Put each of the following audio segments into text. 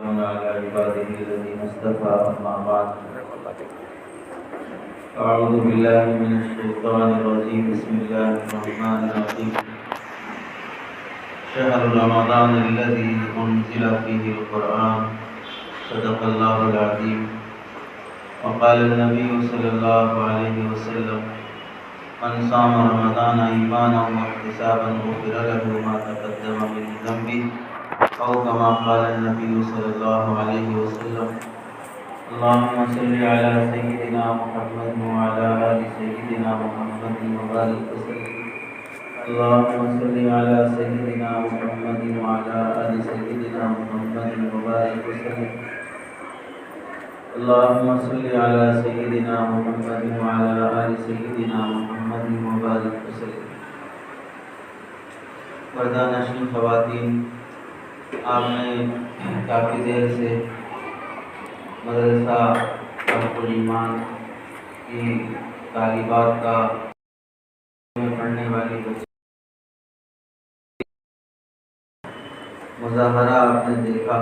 على عباده الذين اصطفى أما بعد أعوذ بالله من الشيطان الرجيم بسم الله الرحمن الرحيم شهر رمضان الذي أنزل فيه القرآن صدق الله العظيم وقال النبي صلى الله عليه وسلم من صام رمضان إيمانا واحتسابا غفر له ما تقدم من ذنبه أو كما قال النبي صلى الله عليه وسلم اللهم صل على سيدنا محمد وعلى آل سيدنا محمد وبارك وسلم اللهم صل على سيدنا محمد وعلى آل سيدنا محمد وبارك وسلم اللهم صل على سيدنا محمد وعلى آل سيدنا محمد وبارك وسلم پردہ نشین خواتین، آپ نے کافی دیر سے مدرسہ ایمان کی طالبات کا پڑھنے والی مظاہرہ آپ نے دیکھا،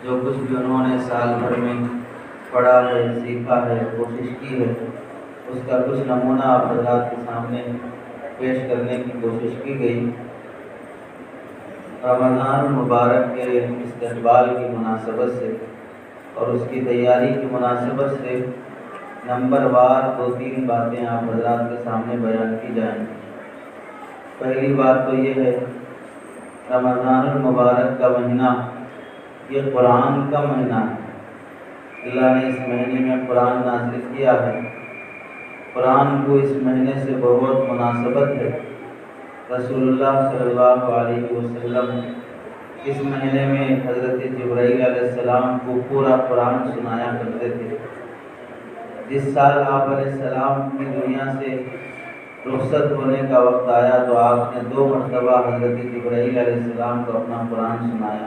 جو کچھ بھی انہوں نے سال بھر میں پڑھا ہے، سیکھا ہے، کوشش کی ہے، اس کا کچھ نمونہ آپ حضرات کے سامنے پیش کرنے کی کوشش کی گئی۔ رمضان المبارک کے استقبال کی مناسبت سے اور اس کی تیاری کی مناسبت سے نمبر وار 2-3 باتیں آپ حضرات کے سامنے بیان کی جائیں۔ پہلی بات تو یہ ہے، رمضان المبارک کا مہینہ یہ قرآن کا مہینہ ہے۔ اللہ نے اس مہینے میں قرآن نازل کیا ہے، قرآن کو اس مہینے سے بہت مناسبت ہے۔ رسول اللہ صلی اللہ علیہ وسلم اس مہینے میں حضرت جبرائیل علیہ السلام کو پورا قرآن سنایا کرتے تھے۔ جس سال آپ علیہ السلام کی دنیا سے رخصت ہونے کا وقت آیا تو آپ نے 2 مرتبہ حضرت جبرائیل علیہ السلام کو اپنا قرآن سنایا۔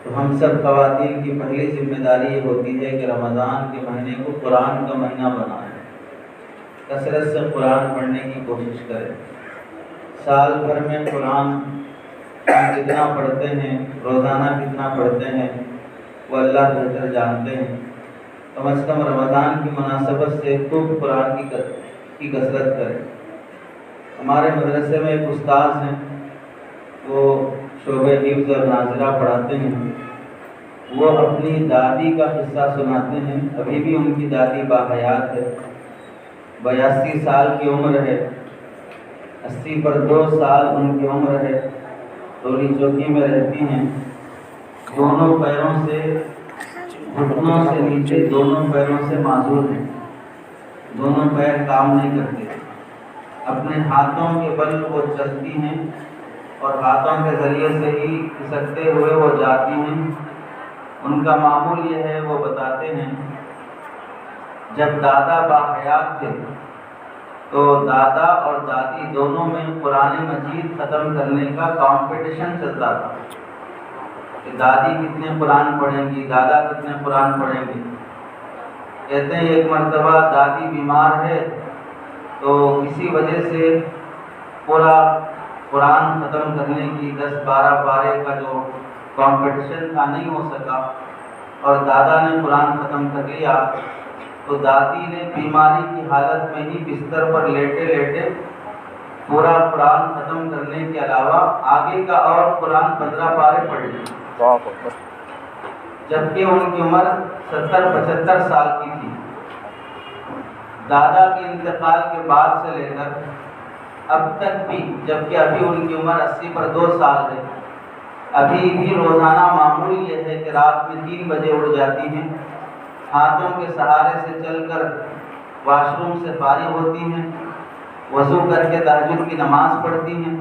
تو ہم سب خواتین کی پہلی ذمہ داری یہ ہوتی ہے کہ رمضان کے مہینے کو قرآن کا مہینہ بنائیں، کثرت سے قرآن پڑھنے کی کوشش کریں۔ سال بھر میں قرآن ہم کتنا پڑھتے ہیں، روزانہ کتنا پڑھتے ہیں، وہ اللہ بہتر جانتے ہیں۔ کم از کم رمضان کی مناسبت سے خوب قرآن کی کثرت کریں۔ ہمارے مدرسے میں ایک استاذ ہیں، وہ شعبہ حفظ اور ناظرہ پڑھاتے ہیں۔ وہ اپنی دادی کا قصہ سناتے ہیں، ابھی بھی ان کی دادی باحیات ہے، 82 سال کی عمر ہے، 80 پر 2 سال ان کی عمر ہے، ٹولی چوکی میں رہتی ہیں، دونوں پیروں سے گھٹنوں سے نیچے دونوں پیروں سے معذور ہیں، دونوں پیر کام نہیں کرتے، اپنے ہاتھوں کے بل وہ چلتی ہیں اور ہاتھوں کے ذریعے سے ہی کھسکتے ہوئے وہ جاتی ہیں۔ ان کا معمول یہ ہے، وہ بتاتے ہیں جب دادا باحیات تھے تو دادا اور دادی دونوں میں قرآن مجید ختم کرنے کا کمپٹیشن چلتا تھا کہ دادی کتنے قرآن پڑھیں گی، دادا کتنے قرآن پڑھیں گے۔ کہتے ہیں ایک مرتبہ دادی بیمار ہے تو کسی وجہ سے پورا قرآن ختم کرنے کی 10-12 پارے کا جو کمپٹیشن تھا نہیں ہو سکا اور دادا نے قرآن ختم کر لیا، تو دادی نے بیماری کی حالت میں ہی بستر پر لیٹے لیٹے پورا قرآن ختم کرنے کے علاوہ آگے کا اور قرآن 15 پارے پڑھ لیے، جبکہ ان کی عمر 70-75 سال کی تھی۔ دادا کے انتقال کے بعد سے لے کر اب تک بھی، جبکہ ابھی ان کی عمر 80 پر 2 سال ہے، ابھی بھی روزانہ معمول یہ ہے کہ رات میں 3 بجے اٹھ جاتی ہیں، ہاتھوں کے سہارے سے چل کر واش روم سے فارغ ہوتی ہیں، وضو کر کے تہجد کی نماز پڑھتی ہیں،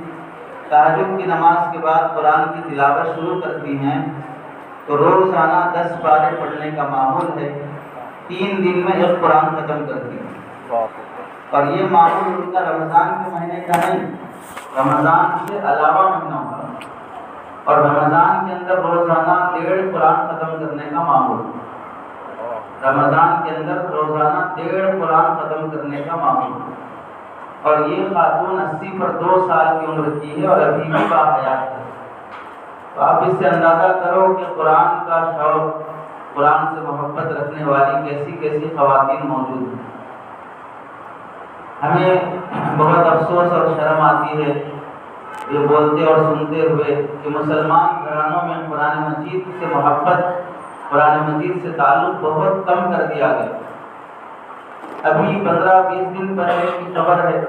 تہجد کی نماز کے بعد قرآن کی تلاوت شروع کرتی ہیں، تو روزانہ 10 پارے پڑھنے کا معمول ہے، 3 دن میں ایک قرآن ختم کرتی ہیں۔ اور یہ معمول ان کا رمضان کے مہینے کا نہیں، رمضان سے علاوہ مہینہ ہوگا، اور رمضان کے اندر روزانہ 1.5 قرآن ختم کرنے کا معمول، رمضان کے اندر روزانہ 1.5 قرآن ختم کرنے کا معمول۔ اور یہ خاتون 80 پر 2 سال کی عمر کی ہے اور ابھی بھی باحیات ہے۔ تو آپ اس سے اندازہ کرو کہ قرآن کا شوق، قرآن سے محبت رکھنے والی کیسی کیسی خواتین موجود ہیں۔ ہمیں بہت افسوس اور شرم آتی ہے یہ بولتے اور سنتے ہوئے کہ مسلمان گھرانوں میں قرآن مجید سے محبت، قرآن مجید سے تعلق بہت کم کر دیا گیا۔ ابھی 15-20 دن پہلے کی خبر ہے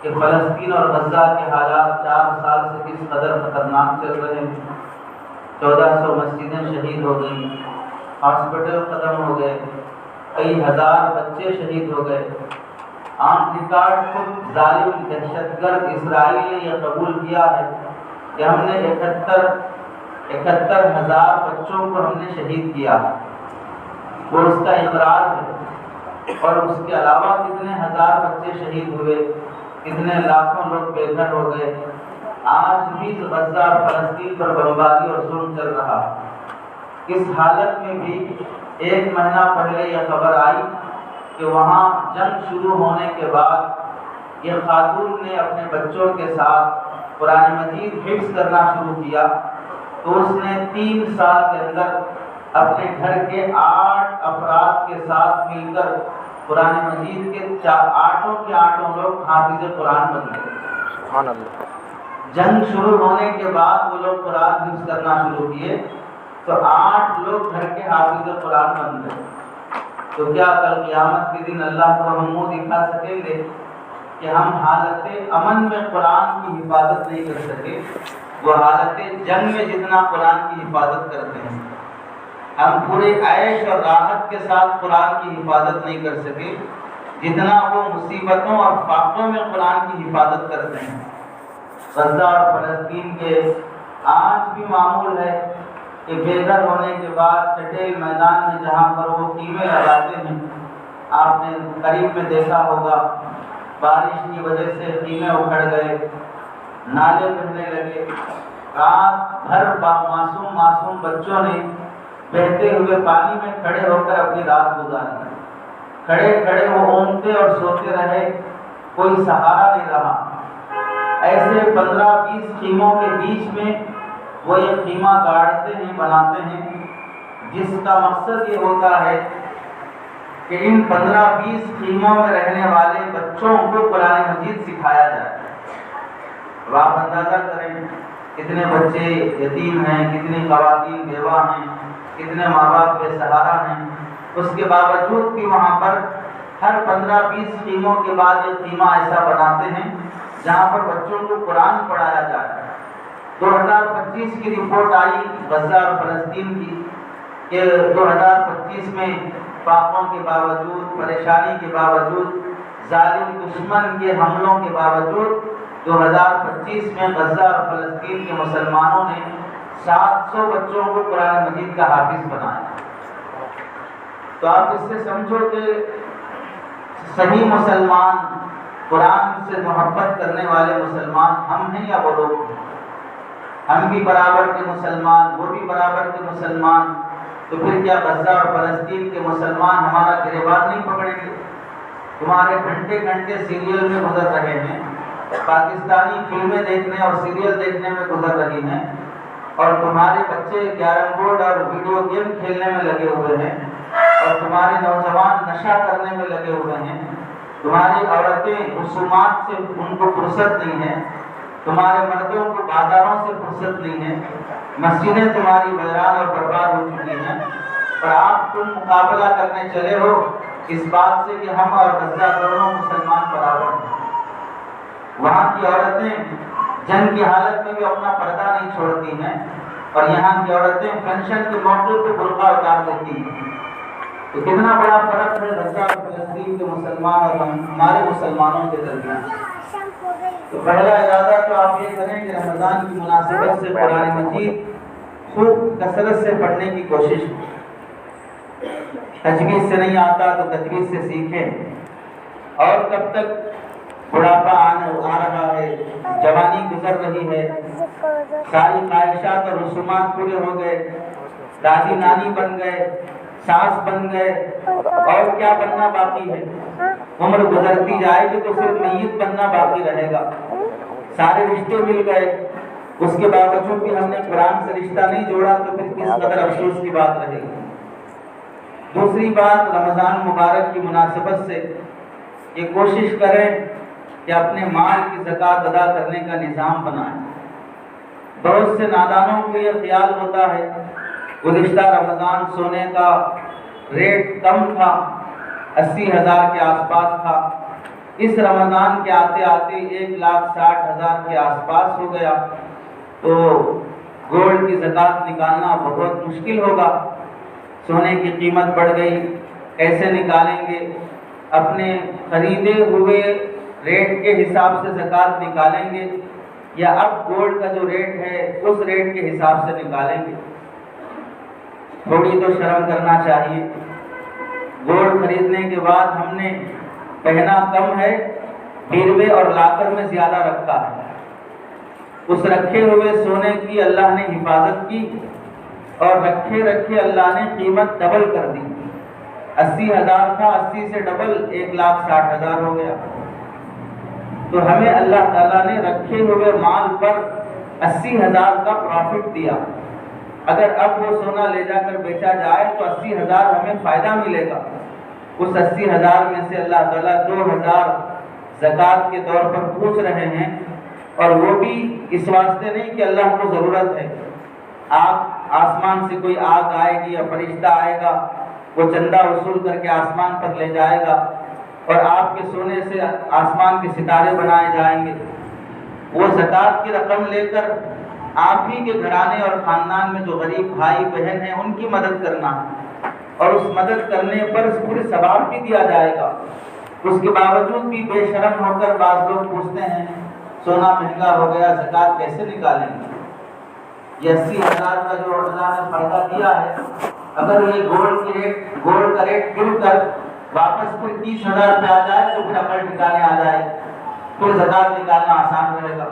کہ فلسطین اور غزہ کے حالات 4 سال سے کس قدر خطرناک چل رہے ہیں۔ 1400 مسجدیں شہید ہو گئیں، ہاسپٹل ختم ہو گئے، کئی ہزار بچے شہید ہو گئے۔ آن ریکارڈ خود ظالم دہشت گرد اسرائیل نے یہ قبول کیا ہے کہ ہم نے 71,000 بچوں کو ہم نے شہید کیا، وہ اس کا اقرار ہے۔ اور اس کے علاوہ کتنے ہزار بچے شہید ہوئے، کتنے لاکھوں لوگ بے گھر ہو گئے۔ آج بھی غزہ اور فلسطین پر بمباری اور ظلم چل رہا۔ اس حالت میں بھی 1 مہینہ پہلے یہ خبر آئی کہ وہاں جنگ شروع ہونے کے بعد یہ خاتون نے اپنے بچوں کے ساتھ قرآن مجید حفظ کرنا شروع کیا، تو اس نے 3 سال کے اندر اپنے گھر کے 8 افراد کے ساتھ مل کر قرآن مجید کے 8 لوگ حافظ قرآن بن گئے۔ سبحان اللہ۔ جنگ شروع ہونے کے بعد وہ لوگ قرآن حفظ کرنا شروع کیے تو 8 لوگ گھر کے حافظ قرآن بن گئے۔ تو کیا کل قیامت کے دن اللہ کو ہم منہ دکھا سکیں گے کہ ہم حالت امن میں قرآن کی حفاظت نہیں کر سکے؟ وہ حالت جنگ میں جتنا قرآن کی حفاظت کرتے ہیں، ہم پورے عیش اور راحت کے ساتھ قرآن کی حفاظت نہیں کر سکے جتنا وہ مصیبتوں اور فاقوں میں قرآن کی حفاظت کرتے ہیں۔ غزہ اور فلسطین کے آج بھی معمول ہے کہ بے گھر ہونے کے بعد چٹیل میدان میں جہاں پر وہ خیمے لگاتے ہیں، آپ نے قریب میں دیکھا ہوگا، بارش کی وجہ سے خیمے اکھڑ گئے، نالے بہنے لگے، رات بھر معصوم بچوں نے بہتے ہوئے پانی میں کھڑے ہو کر اپنی رات گزاری۔ کھڑے کھڑے وہ اونگتے اور سوتے رہے، کوئی سہارا نہیں رہا۔ ایسے 15-20 خیموں کے بیچ میں وہ یہ خیمہ گاڑتے ہیں، بناتے ہیں، جس کا مقصد یہ ہوتا ہے کہ ان 15-20 خیموں میں رہنے والے بچوں کو قرآن مجید سکھایا جائے۔ اب آپ اندازہ کریں کتنے بچے یتیم ہیں، کتنی خواتین بیوہ ہیں، کتنے ماں باپ بے سہارا ہیں۔ اس کے باوجود بھی وہاں پر ہر 15-20 خیموں کے بعد ایک خیمہ ایسا بناتے ہیں جہاں پر بچوں کو قرآن پڑھایا جائے۔ 2025 کی رپورٹ آئی غزہ اور فلسطین کی کہ 2025 میں فاقوں کے باوجود، پریشانی کے باوجود، ظالم دشمن کے حملوں کے باوجود 2025 میں غزہ اور فلسطین کے مسلمانوں نے 700 بچوں کو قرآن مجید کا حافظ بنایا۔ تو آپ اس سے سمجھو کہ صحیح مسلمان، قرآن سے محبت کرنے والے مسلمان ہم ہیں یا وہ لوگ ہیں؟ ہم بھی برابر کے مسلمان، وہ بھی برابر کے مسلمان، تو پھر کیا غزہ اور فلسطین کے مسلمان ہمارا گریبان نہیں پکڑیں گے؟ تمہارے گھنٹے گھنٹے سیریل میں گزر رہے ہیں، پاکستانی فلمیں دیکھنے اور سیریل دیکھنے میں گزر رہی ہیں، اور تمہارے بچے کیرم بورڈ اور ویڈیو گیم کھیلنے میں لگے ہوئے ہیں، اور تمہارے نوجوان نشہ کرنے میں لگے ہوئے ہیں، تمہاری عورتیں رسومات سے ان کو فرصت نہیں ہے، تمہارے مردوں کو بازاروں سے فرصت نہیں ہے، مسجدیں تمہاری ویران اور برباد ہو چکی ہیں، اور آپ تم مقابلہ کرنے چلے ہو اس بات سے کہ ہم اور غزہ دونوں مسلمان برابر ہیں۔ وہاں کی عورتیں جنگ کی حالت میں بھی اپنا پردہ نہیں چھوڑتی ہیں، اور یہاں کی عورتیں فنکشن کے موقع پہ برقع اتار دیتی ہیں۔ تو کتنا بڑا فرق ہے غزہ اور فلسطین کے مسلمان اور ہمارے مسلمانوں کے درمیان۔ تو پہلا ارادہ تو آپ یہ کریں کہ رمضان کی مناسبت سے قرآن مجید خوب کثرت سے پڑھنے کی کوشش کریں۔ تجوید سے نہیں آتا تو تجوید سے سیکھیں۔ اور کب تک بڑھاپا آ رہا ہے، جوانی گزر رہی ہے، ساری خواہشات اور رسومات پورے ہو گئے، دادی نانی بن گئے، ساس بن گئے، اور کیا بننا باقی ہے؟ عمر گزرتی جائے گی تو صرف میت بننا باقی رہے گا۔ سارے رشتے مل گئے، اس کے باوجود بھی ہم نے قرآن سے رشتہ نہیں جوڑا تو پھر کس قدر افسوس کی بات رہے گی۔ دوسری بات، رمضان مبارک کی مناسبت سے یہ کوشش کریں کہ اپنے مال کی زکوٰۃ ادا کرنے کا نظام بنائیں۔ بہت سے نادانوں کو یہ خیال ہوتا ہے گزشتہ رمضان سونے کا ریٹ کم تھا، 80,000 کے آس پاس تھا، اس رمضان کے آتے آتے 1,60,000 کے آس پاس ہو گیا، تو گولڈ کی زکوٰۃ نکالنا بہت مشکل ہوگا۔ سونے کی قیمت بڑھ گئی، کیسے نکالیں گے؟ اپنے خریدے ہوئے ریٹ کے حساب سے زکوٰۃ نکالیں گے یا اب گولڈ کا جو ریٹ ہے اس ریٹ کے حساب سے نکالیں گے؟ تھوڑی تو شرم کرنا چاہیے۔ گولڈ خریدنے کے بعد ہم نے پہنا کم ہے، بیروے اور لاکر میں زیادہ رکھا ہے۔ اس رکھے ہوئے سونے کی اللہ نے حفاظت کی اور رکھے رکھے اللہ نے قیمت ڈبل کر دی۔ 80,000 تھا، 80 سے ڈبل 1,60,000 ہو گیا۔ تو ہمیں اللہ تعالیٰ نے رکھے ہوئے مال پر 80,000 کا پروفٹ دیا۔ اگر اب وہ سونا لے جا کر بیچا جائے تو 80,000 ہمیں فائدہ ملے گا۔ اس 80,000 میں سے اللہ تعالیٰ 2,000 زکوٰۃ کے طور پر پوچھ رہے ہیں، اور وہ بھی اس واسطے نہیں کہ اللہ کو ضرورت ہے۔ آسمان سے کوئی آگ آئے گی یا فرشتہ آئے گا، وہ چندہ وصول کر کے آسمان پر لے جائے گا اور آپ کے سونے سے آسمان کے ستارے بنائے جائیں گے۔ وہ زکوٰۃ کی رقم لے کر آپ ہی کے گھرانے اور خاندان میں جو غریب بھائی بہن ہیں ان کی مدد کرنا ہے، اور اس مدد کرنے پر پورے ثواب بھی دیا جائے گا۔ اس کے باوجود بھی بے شرم ہو کر بعض لوگ پوچھتے ہیں سونا مہنگا ہو گیا، زکوٰۃ کیسے نکالیں گے؟ یہ 80,000 کا جو اللہ نے فائدہ دیا ہے، اگر یہ گولڈ کا ریٹ گر کر واپس پھر 30,000 پہ آ جائے تو پھر عقل ٹھکانے آ جائے، پھر زکوٰۃ نکالنا آسان رہے گا۔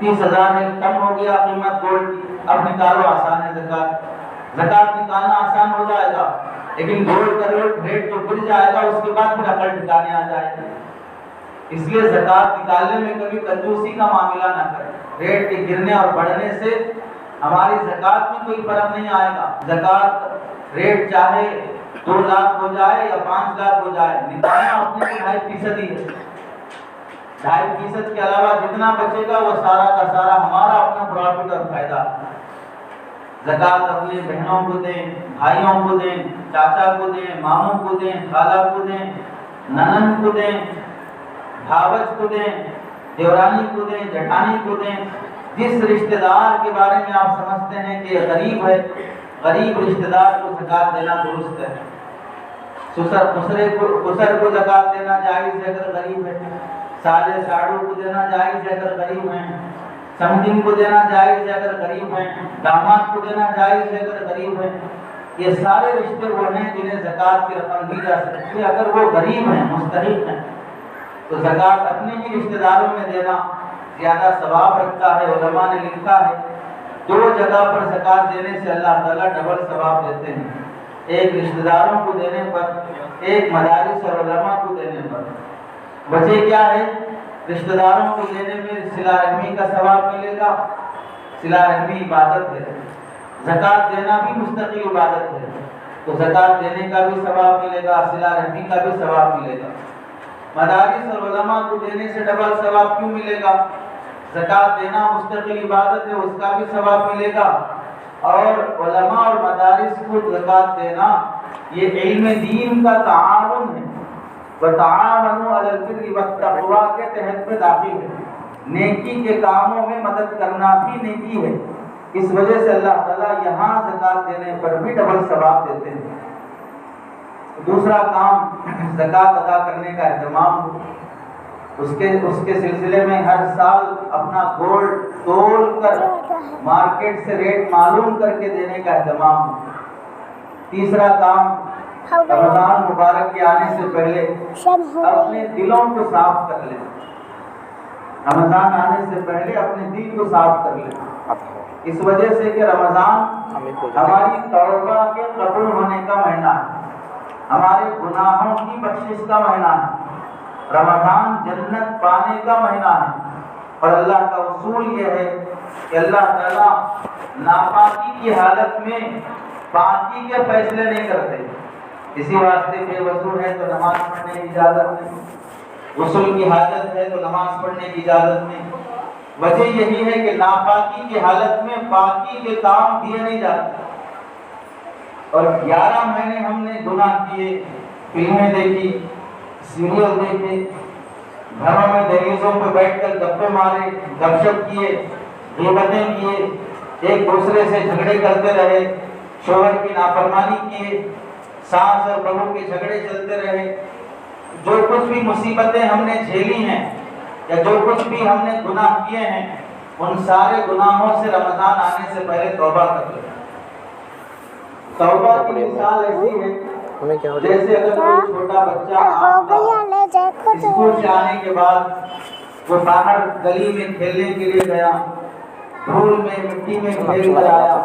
30,000 ہے، کم ہو گیا قیمت گولڈ کی، اب نکالو، آسان ہے زکوٰۃ نکالنا آسان ہو جائے گا، لیکن گولڈ کا ریٹ جو گر جائے گا اس کے بعد پھر عقل ٹھکانے آ جائے گا۔ اس لیے زکوٰۃ نکالنے میں کبھی کنجوسی کا معاملہ نہ کریں۔ ریٹ کے گرنے اور بڑھنے سے ہماری زکوٰۃ میں کوئی فرق نہیں آئے گا۔ زکوٰۃ ریٹ چاہے 2 لاکھ ہو جائے یا 5 لاکھ ہو جائے، نکالنا اپنے 2.5% ہی ہے۔ 2.5% کے علاوہ جتنا بچے گا وہ سارا کا سارا ہمارا اپنا پروفٹ اور فائدہ۔ زکوٰۃ اپنے بہنوں کو دیں، بھائیوں کو دیں، چاچا کو دیں، ماموں کو دیں، خالہ کو دیں، ننند کو دیں، بھاوج کو دیں، دیورانی کو دیں، جٹھانی کو دیں۔ جس رشتہ دار کے بارے میں آپ سمجھتے ہیں کہ یہ غریب ہے، غریب رشتہ دار کو زکوٰۃ دینا درست ہے۔ خسر کو زکوٰۃ دینا جائز ہے اگر غریب ہے، سالے ساڑو کو دینا جائز ہے اگر غریب ہیں، سمدین کو دینا جائز ہے اگر غریب ہیں، داماد کو دینا جائز ہے اگر غریب ہیں۔ یہ سارے رشتے وہ ہیں جنہیں زکوٰۃ کی رقم دی جا سکتی ہے اگر وہ غریب ہیں، مستحق ہیں۔ تو زکوٰۃ اپنے ہی رشتہ داروں میں دینا زیادہ ثواب رکھتا ہے۔ علماء نے لکھا ہے 2 جگہ پر زکوٰۃ دینے سے اللہ تعالیٰ ڈبل ثواب دیتے ہیں، ایک رشتہ داروں کو دینے پر، ایک مدارس اور علماء کو دینے پر۔ وجہ کیا ہے؟ رشتہ داروں کو دینے میں صلہ رحمی کا ثواب ملے گا، صلہ رحمی عبادت ہے، زکوٰۃ دینا بھی مستقل عبادت ہے، تو زکوٰۃ دینے کا بھی ثواب ملے گا، صلہ رحمی کا بھی ثواب ملے گا۔ مدارس اور علماء کو دینے سے ڈبل ثواب کیوں ملے گا؟ زکوٰۃ دینا مستقل عبادت ہے، اس کا بھی ثواب ملے گا، اور علماء اور مدارس کو زکوٰۃ دینا یہ علم دین کا تعاون ہے، وَتَعَاوَنُوا عَلَى الْبِرِّ وَالتَّقْوَىٰ کے تحت میں داخل ہے۔ نیکی کے کاموں میں مدد کرنا بھی نیکی ہے، اس وجہ سے اللہ تعالیٰ یہاں زکوٰۃ دینے پر بھی ڈبل ثواب دیتے ہیں۔ دوسرا کام زکوٰۃ ادا کرنے کا اہتمام ہو، اس کے سلسلے میں ہر سال اپنا گولڈ تول کر مارکیٹ سے ریٹ معلوم کر کے دینے کا اہتمام ہو۔ تیسرا کام رمضان مبارک کے آنے سے پہلے اپنے دلوں کو صاف کر لیں۔ رمضان آنے سے پہلے اپنے دل کو صاف کر لیں، اس وجہ سے کہ رمضان ہماری توبہ کے قبول ہونے کا مہینہ ہے، ہمارے گناہوں کی بخشش کا مہینہ ہے۔ رمضان جنت پانے کا مہینہ ہے، اور اللہ کا اصول یہ ہے کہ اللہ تعالیٰ ناپاکی کی حالت میں پاکی کے فیصلے نہیں کرتے. اسی واسطے بے وضو ہے تو نماز پڑھنے کی اجازت نہیں، غسل کی حاجت ہے تو نماز پڑھنے کی اجازت نہیں. وجہ یہی ہے کہ ناپاکی کی حالت میں پاکی کے کام دیے نہیں جاتے. اور 11 مہینے ہم نے گناہ کیے، فلمیں دیکھی، سیریل دیکھے، گھروں میں دہلیزوں پہ بیٹھ کر گپے مارے، گپ شپ کیے، غیبتیں کیے، ایک دوسرے سے جھگڑے کرتے رہے، شوہر کی نافرمانی کیے، ساس اور بہو کے جھگڑے چلتے رہے. جو کچھ بھی مصیبتیں ہم نے جھیلی ہیں یا جو کچھ بھی ہم نے گناہ کیے ہیں، ان سارے گناہوں سے رمضان آنے سے پہلے توبہ کر لیں. توبہ کی مثال ایسی ہے جیسے اگر کوئی چھوٹا بچہ اسکول سے آنے کے بعد وہ باہر گلی میں کھیلنے کے لیے گیا، دھول میں مٹی میں کھیل کر آیا،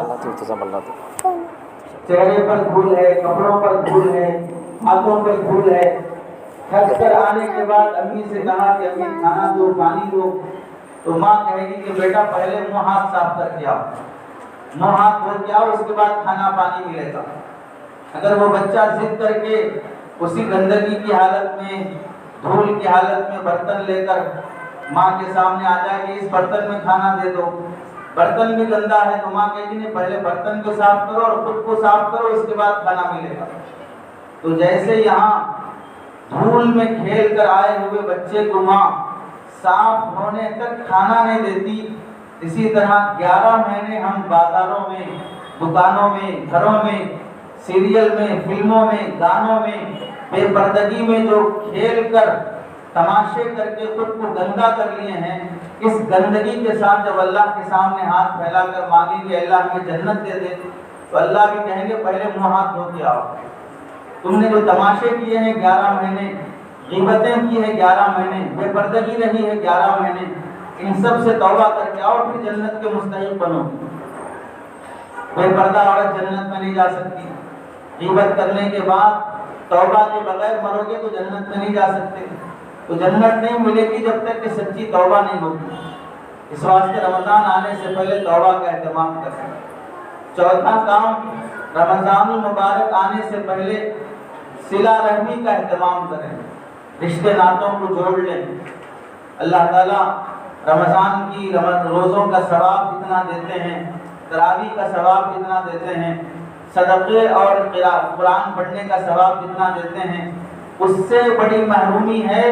چہرے پر دھول ہے، کپڑوں پر دھول ہے، ہاتھوں پر دھول ہے. تھک کر آنے کے بعد امی سے کہا کہ امی کھانا دو، پانی دو، تو ماں کہے گی کہ بیٹا پہلے منہ ہاتھ صاف کر کے آؤ، منہ ہاتھ دھو کے آؤ، اس کے بعد کھانا پانی ملے گا. اگر وہ بچہ ضد کر کے اسی گندگی کی حالت میں، دھول کی حالت میں برتن لے کر ماں کے سامنے آ جائے کہ اس برتن میں کھانا دے دو، برتن بھی گندا ہے، تو ماں کہے گی نہیں پہلے برتن کو صاف کرو اور خود کو صاف کرو، اس کے بعد کھانا ملے گا. تو جیسے یہاں دھول میں کھیل کر آئے ہوئے بچے کو ماں صاف ہونے تک کھانا نہیں دیتی، اسی طرح 11 مہینے ہم بازاروں میں، دکانوں میں، گھروں میں، سیریل میں، فلموں میں، گانوں میں، بے پردگی میں جو کھیل کر تماشے کر کے خود کو گندا کر لیے ہیں، اس گندگی کے ساتھ جب اللہ کے سامنے ہاتھ پھیلا کر مانگیں گے اللہ ہمیں جنت دے دے، تو اللہ بھی کہیں گے پہلے منہ ہاتھ دھو کے آؤ. تم نے جو تماشے کیے ہیں 11 مہینے، غیبتیں کی ہیں 11 مہینے، بے پردگی رہی ہے 11 مہینے، ان سب سے توبہ کر کے آؤ، پھر جنت کے مستحق بنو. بے پردہ عورت جنت میں نہیں جا سکتی. غیبت کرنے کے بعد توبہ کے بغیر مرو گے تو جنت میں نہیں جا سکتے. تو جنت نہیں ملے گی جب تک کہ سچی توبہ نہیں ہوگی. اس واسطے رمضان آنے سے پہلے توبہ کا اہتمام کریں. چوتھا کام، رمضان المبارک آنے سے پہلے صلہ رحمی کا اہتمام کریں، رشتے ناتوں کو جوڑ لیں. اللہ تعالیٰ رمضان کی روزوں کا ثواب جتنا دیتے ہیں، تراویح کا ثواب جتنا دیتے ہیں، صدقے اور قرآن پڑھنے کا ثواب جتنا دیتے ہیں، اس سے بڑی محرومی ہے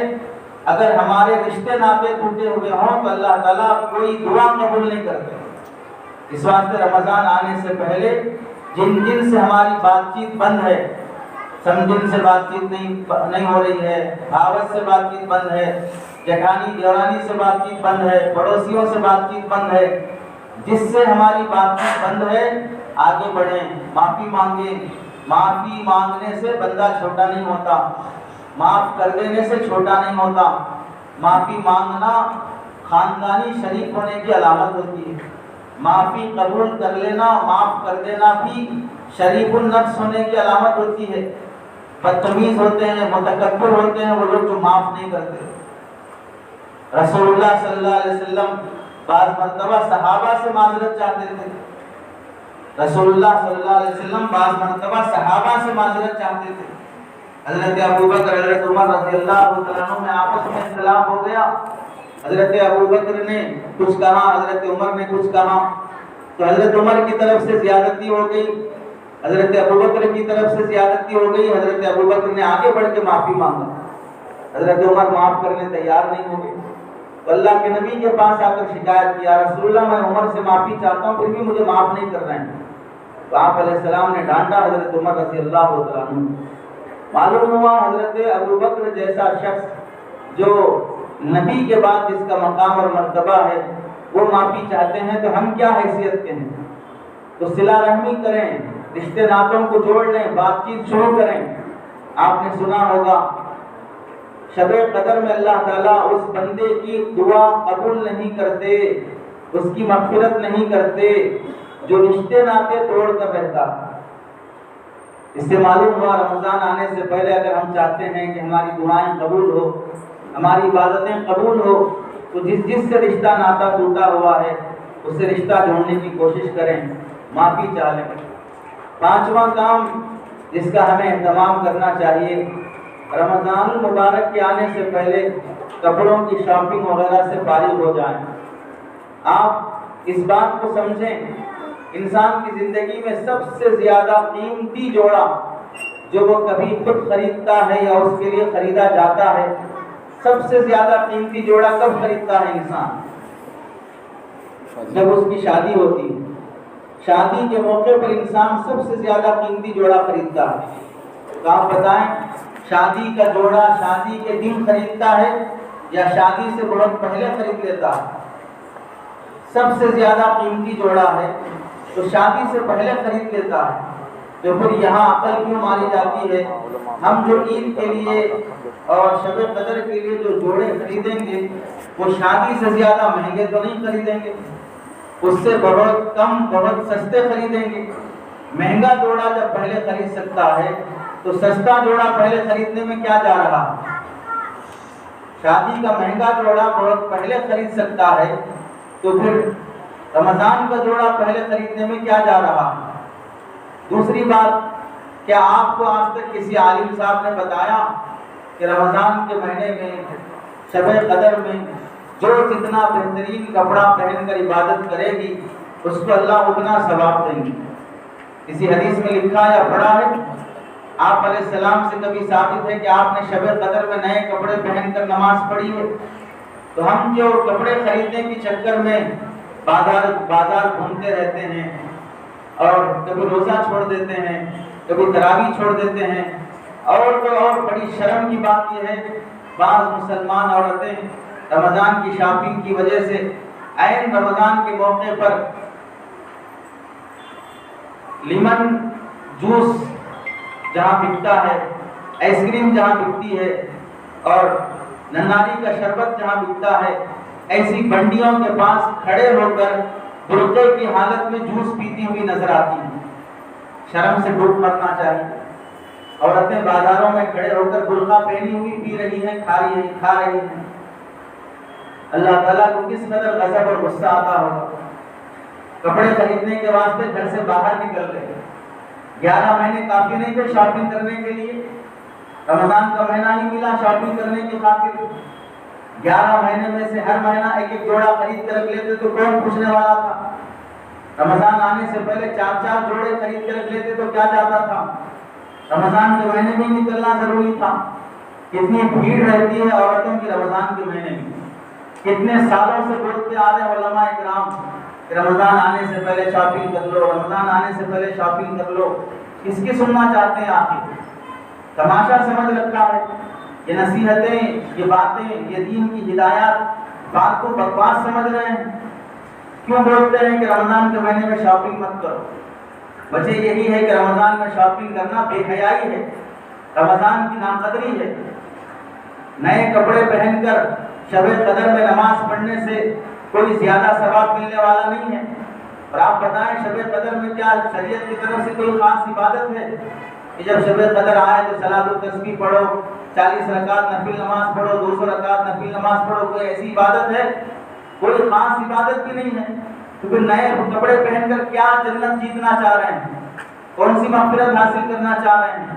اگر ہمارے رشتے ناطے ٹوٹے ہوئے ہوں تو اللہ تعالیٰ کوئی دعا قبول نہیں کرتے. اس واسطے رمضان آنے سے پہلے جن جن سے ہماری بات چیت بند ہے، سمجھن سے بات چیت نہیں ہو رہی ہے، بھاوت سے بات چیت بند ہے، جٹھانی دیورانی سے بات چیت بند ہے، پڑوسیوں سے بات چیت بند ہے، جس سے ہماری بات چیت بند ہے آگے بڑھیں، معافی مانگیں. معافی مانگنے سے بندہ چھوٹا نہیں ہوتا، معاف کر دینے سے چھوٹا نہیں ہوتا. معافی مانگنا خاندانی شریک ہونے کی علامت ہوتی ہے. معافی قبول کر لینا، معاف کر دینا بھی شریک النفس ہونے کی علامت ہوتی ہے. بدتمیز ہوتے ہیں، متکبر ہوتے ہیں وہ لوگ جو معاف نہیں کرتے. رسول اللہ صلی اللہ علیہ وسلم بعض مرتبہ صحابہ سے معذرت چاہتے تھے. رسول اللہ صلی اللہ علیہ وسلم بعض مرتبہ صحابہ سے معذرت چاہتے تھے. حضرت ابوبکر حضرت عمر رضی اللہ عنہ میں آپس میں اختلاف ہو گیا. حضرت ابوبکر نے کچھ کہا، حضرت عمر نے کچھ کہا، تو حضرت عمر کی طرف سے زیادتی ہو گئی، حضرت ابوبکر کی طرف سے زیادتی ہو گئی. حضرت ابوبکر نے آگے بڑھ کے معافی مانگا، حضرت عمر معاف کرنے تیار نہیں ہو گئے. تو اللہ کے نبی کے پاس آ کر شکایت کیا، رسول اللہ میں عمر سے معافی چاہتا ہوں پھر بھی مجھے معاف نہیں کر رہے ہیں. تو آپ علیہ السلام نے ڈانٹا حضرت عمر رضی اللہ عنہ. معلوم ہوا حضرت ابوبکر جیسا شخص جو نبی کے بعد جس کا مقام اور مرتبہ ہے وہ معافی چاہتے ہیں تو ہم کیا حیثیت کے ہیں. تو صلہ رحمی کریں، رشتے ناتوں کو جوڑ لیں، بات چیت شروع کریں. آپ نے سنا ہوگا شب قدر میں اللہ تعالیٰ اس بندے کی دعا قبول نہیں کرتے، اس کی مغفرت نہیں کرتے جو رشتے ناطے توڑ کر رہتا. اس سے معلوم ہوا رمضان آنے سے پہلے اگر ہم چاہتے ہیں کہ ہماری دعائیں قبول ہو، ہماری عبادتیں قبول ہو، تو جس سے رشتہ ناطا ٹوٹا ہوا ہے اس سے رشتہ جوڑنے کی کوشش کریں، معافی چاہیں۔ پانچواں کام جس کا ہمیں اہتمام کرنا چاہیے، رمضان المبارک کے آنے سے پہلے کپڑوں کی شاپنگ وغیرہ سے فارغ ہو جائیں۔ آپ اس بات کو سمجھیں، انسان کی زندگی میں سب سے زیادہ قیمتی جوڑا جو وہ کبھی خود خریدتا ہے یا اس کے لیے خریدا جاتا ہے، سب سے زیادہ قیمتی جوڑا کب خریدتا ہے انسان؟ جب اس کی شادی ہوتی ہے۔ شادی کے موقع پر انسان سب سے زیادہ قیمتی جوڑا خریدتا ہے۔ تو آپ بتائیں، شادی کا جوڑا شادی کے دن خریدتا ہے یا شادی سے بہت پہلے خرید لیتا ہے؟ سب سے زیادہ قیمتی جوڑا ہے تو شادی سے پہلے خرید لیتا ہے۔ تو پھر یہاں عقل کیوں ماری جاتی ہے؟ ہم جو عید کے لیے اور شب قدر کے لیے جو جوڑے خریدیں گے وہ شادی سے زیادہ مہنگے تو نہیں خریدیں گے، اس سے بہت کم، بہت سستے خریدیں گے۔ مہنگا جوڑا جب پہلے خرید سکتا ہے تو سستا جوڑا پہلے خریدنے میں کیا جا رہا ہے؟ شادی کا مہنگا جوڑا بہت پہلے خرید سکتا ہے تو پھر رمضان کا جوڑا پہلے خریدنے میں کیا جا رہا ہے؟ دوسری بات، کیا آپ کو آج تک کسی عالم صاحب نے بتایا کہ رمضان کے مہینے میں، شب قدر میں جو جتنا بہترین کپڑا پہن کر عبادت کرے گی اس کو اللہ اتنا ثواب دیں گے؟ کسی حدیث میں لکھا یا پڑھا ہے؟ آپ علیہ السلام سے کبھی ثابت ہے کہ آپ نے شب قدر میں نئے کپڑے پہن کر نماز پڑھی ہے؟ تو ہم جو کپڑے خریدنے کے چکر میں بازار گھومتے رہتے ہیں اور کبھی روزہ چھوڑ دیتے ہیں، کبھی تراویح چھوڑ دیتے ہیں، اور تو اور بڑی شرم کی بات یہ ہے، بعض مسلمان عورتیں رمضان کی شاپنگ کی وجہ سے عین رمضان کے موقع پر لیمن جوس جہاں بکتا ہے، آئس کریم جہاں بکتی ہے اور نناری کا شربت جہاں بکتا ہے، ایسی بنڈیوں کے پاس کھڑے ہو کر برقعے کی حالت میں جوس پیتی ہوئی نظر آتی ہیں۔ شرم سے ڈوب مرنا چاہیے۔ عورتیں بازاروں میں کھڑے ہو کر برقع پہنی ہوئی پی رہی ہیں، کھا رہی ہیں۔ اللہ تعالیٰ کو کس قدر غضب اور غصہ آتا ہوگا۔ کپڑے خریدنے کے واسطے گھر سے باہر نکل رہے، 11 مہینے کافی نہیں تھے شاپنگ کرنے کے لیے؟ رمضان کا مہینہ ہی ملا شاپنگ کرنے کی خاطر، 11 مہینے میں سے ہر مہینہ ایک ایک جوڑا خرید کر رکھ لیتے تو کون پوچھنے والا تھا؟ رمضان آنے سے پہلے 4 جوڑے خرید کر رکھ لیتے تو کیا جاتا تھا؟ رمضان کے مہینے میں نکلنا ضروری تھا۔ کتنی بھیڑ رہتی ہے عورتوں کی رمضان کے مہینے میں، کتنے سالوں سے بولتے آ رہے ہیں علماء کرام کہ رمضان آنے سے پہلے شاپنگ کر لو، رمضان آنے سے پہلے شاپنگ کر لو۔ کس کی سننا چاہتے ہیں آخر؟ تماشا سمجھ رکھا ہے؟ یہ نصیحتیں، یہ باتیں، یہ دین کی ہدایات بات کو بکواس سمجھ رہے ہیں؟ کیوں بولتے ہیں کہ رمضان کے مہینے میں شاپنگ مت کرو؟ وجہ یہی ہے کہ رمضان میں شاپنگ کرنا بے حیائی ہے، رمضان کی ناقدری ہے۔ نئے کپڑے پہن کر شب قدر میں نماز پڑھنے سے کوئی زیادہ ثواب ملنے والا نہیں ہے۔ اور آپ بتائیں شب قدر میں کیا شریعت کی طرف سے کوئی خاص عبادت ہے کہ جب شب قدر آئے تو صلاۃ التسبیح پڑھو، 40 رکعت نفل نماز پڑھو، 200 رکعت نفل نماز پڑھو؟ کوئی ایسی عبادت ہے؟ کوئی خاص عبادت بھی نہیں ہے۔ تو پھر نئے کپڑے پہن کر کیا جنت جیتنا چاہ رہے ہیں؟ کون سی مغفرت حاصل کرنا چاہ رہے ہیں؟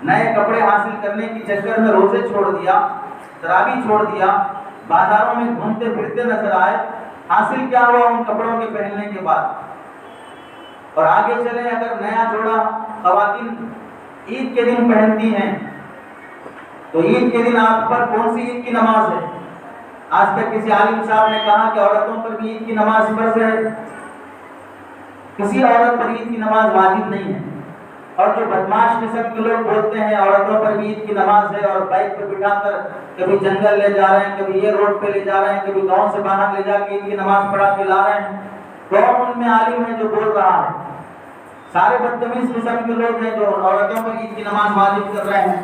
نئے کپڑے حاصل کرنے کی چکر میں روزے چھوڑ دیا، تراویح چھوڑ دیا، بازاروں میں گھومتے پھرتے نظر آئے، حاصل کیا ہوا ان کپڑوں کے پہننے کے بعد؟ اور آگے چلیں، اگر نیا جوڑا خواتین عید کے دن پہنتی ہیں تو عید کے دن آپ پر کون سی عید کی نماز ہے؟ آج تک کسی عالم صاحب نے کہا کہ عورتوں پر بھی عید کی نماز فرض ہے؟ کسی عورت پر عید کی نماز واجب نہیں ہے۔ اور جو بدماش قسم کے لوگ بولتے ہیں عورتوں پر بھی عید کی نماز ہے، اور بائک پہ بٹھا کر کبھی جنگل لے جا رہے ہیں، کبھی یہ روڈ پہ لے جا رہے ہیں، کبھی گاؤں سے باہر لے جا کے عید کی نماز پڑھا کے لا رہے ہیں، کون ان میں عالم ہے جو بول رہا ہے؟ سارے بدتمیز قسم کے لوگ ہیں جو عورتوں پر عید کی نماز واجب کر رہے ہیں۔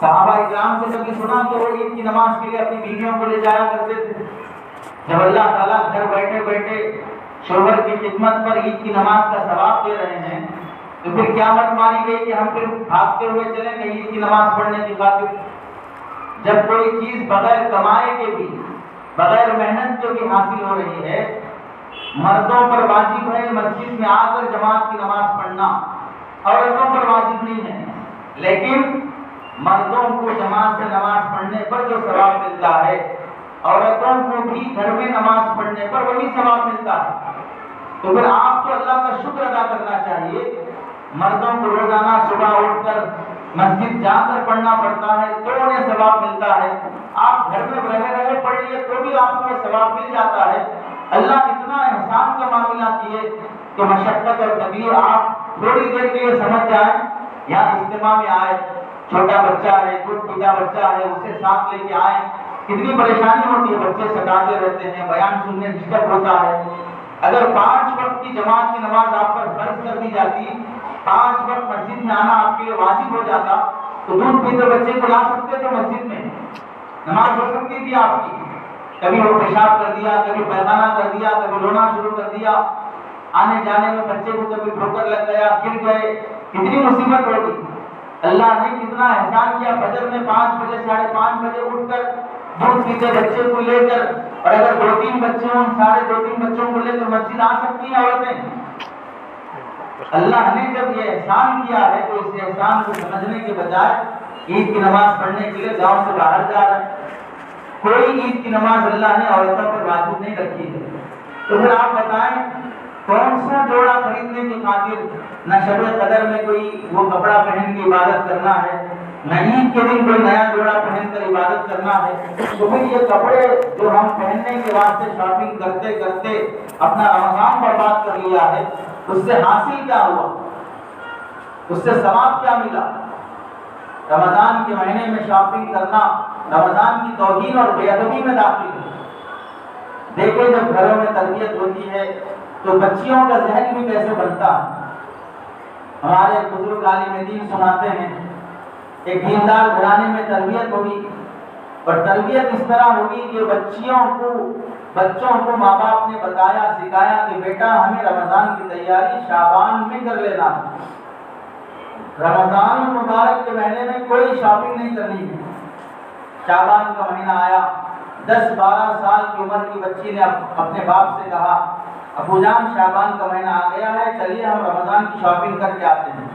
صحابہ اکرام سے کبھی سنا کہ وہ عید کی نماز کے لیے اپنی بیویوں کو لے جایا کرتے تھے؟ جب اللہ تعالیٰ گھر بیٹھے بیٹھے شوہر کی خدمت پر عید کی نماز کا ثواب دے رہے ہیں تو پھر کیا مت ماری گئی کہ ہم پھر بھاگتے ہوئے چلیں گے عید کی نماز پڑھنے کی خاطر؟ جب کوئی چیز بغیر کمائے کے بھی، بغیر محنت کے بھی حاصل ہو رہی ہے مردوں پر واجب ہے مسجد میں آ کر جماعت کی نماز پڑھنا، عورتوں پر واجب نہیں ہے، لیکن مردوں کو جماعت سے نماز پڑھنے پر جو ثواب ملتا ہے، عورتوں کو بھی گھر میں نماز پڑھنے پر وہی ثواب ملتا ہے۔ تو پھر آپ کو اللہ کا شکر ادا کرنا چاہیے۔ مردوں کو روزانہ صبح اٹھ کر مسجد جا کر پڑھنا پڑتا ہے تو انہیں ثواب ملتا ہے، آپ گھر میں رہے پڑھ لیے تو بھی آپ کو ثواب مل جاتا ہے۔ اللہ اتنا احسان کا معاملہ کیے کہ مشقت اور تکلیف آپ تھوڑی دیر کے لیے سمجھ جائیں، یہاں اجتماع میں آئے، چھوٹا بچہ ہے، دودھ پیتا بچہ ہے، اسے ساتھ لے کے آئے، کتنی پریشانی ہوتی ہے، بچے ستاتے رہتے ہیں، بیان سننے ڈسٹرب ہوتا ہے۔ اگر 5 وقت کی جماعت کی نماز آپ پر فرض کر دی جاتی، 5 وقت مسجد میں آنا آپ کے لیے واجب ہو جاتا، تو دودھ پیتے بچے کو لا سکتے تھے مسجد میں، نماز ہو سکتی تھی آپ کی۔ کبھی وہ پیشاب کر دیا، کبھی پیخانہ کر دیا، کبھی رونا شروع کر دیا، آنے جانے میں بچے کو کبھی ٹھوکر لگ گیا، گر گئے، کتنی مصیبت ہوگی۔ اللہ نے کتنا احسان کیا، فجر میں 5 بجے 5:30 بجے اٹھ کر دودھ پیتے بچے کو لے کر، اور اگر 2-3 بچے ہوں، سارے 2-3 بچوں کو لے کر مسجد آ سکتی ہیں عورتیں۔ اللہ نے جب یہ احسان کیا ہے تو اس احسان کو سمجھنے کے بجائے عید کی نماز پڑھنے کے لیے گاؤں سے باہر جا رہے ہیں۔ کوئی عید کی نماز اللہ نے عورتوں پر واجب نہیں رکھی ہے۔ تو پھر آپ بتائیں کون سا جوڑا خریدنے کی خاطر نہ شب قدر میں کوئی وہ کپڑا پہن کے عبادت کرنا ہے، نہ عید کے دن کوئی نیا جوڑا پہن کر عبادت کرنا ہے۔ تو پھر یہ کپڑے جو ہم پہننے کے واسطے شاپنگ کرتے کرتے اپنا رمضان برباد کر لیا ہے، اس سے حاصل کیا ہوا، اس سے ثواب کیا ملا؟ رمضان کے مہینے میں شاپنگ کرنا رمضان کی توہین اور بے ادبی میں داخل ہے۔ دیکھیں جب گھروں میں تربیت ہوتی ہے تو بچیوں کا ذہن بھی کیسے بنتا ہے۔ ہمارے بزرگ عالم دین سناتے ہیں، ایک دیندار گھرانے میں تربیت ہوگی، اور تربیت اس طرح ہوگی کہ بچوں کو ماں باپ نے بتایا سکھایا کہ بیٹا ہمیں رمضان کی تیاری شعبان میں کر لینا ہے، رمضان المبارک کے مہینے میں کوئی شاپنگ نہیں کرنی ہے۔ شعبان کا مہینہ آیا، 10-12 سال کی عمر کی بچی نے اپنے باپ سے کہا ابو جان شعبان کا مہینہ آ گیا ہے، چلیے ہم رمضان کی شاپنگ کر کے آتے ہیں۔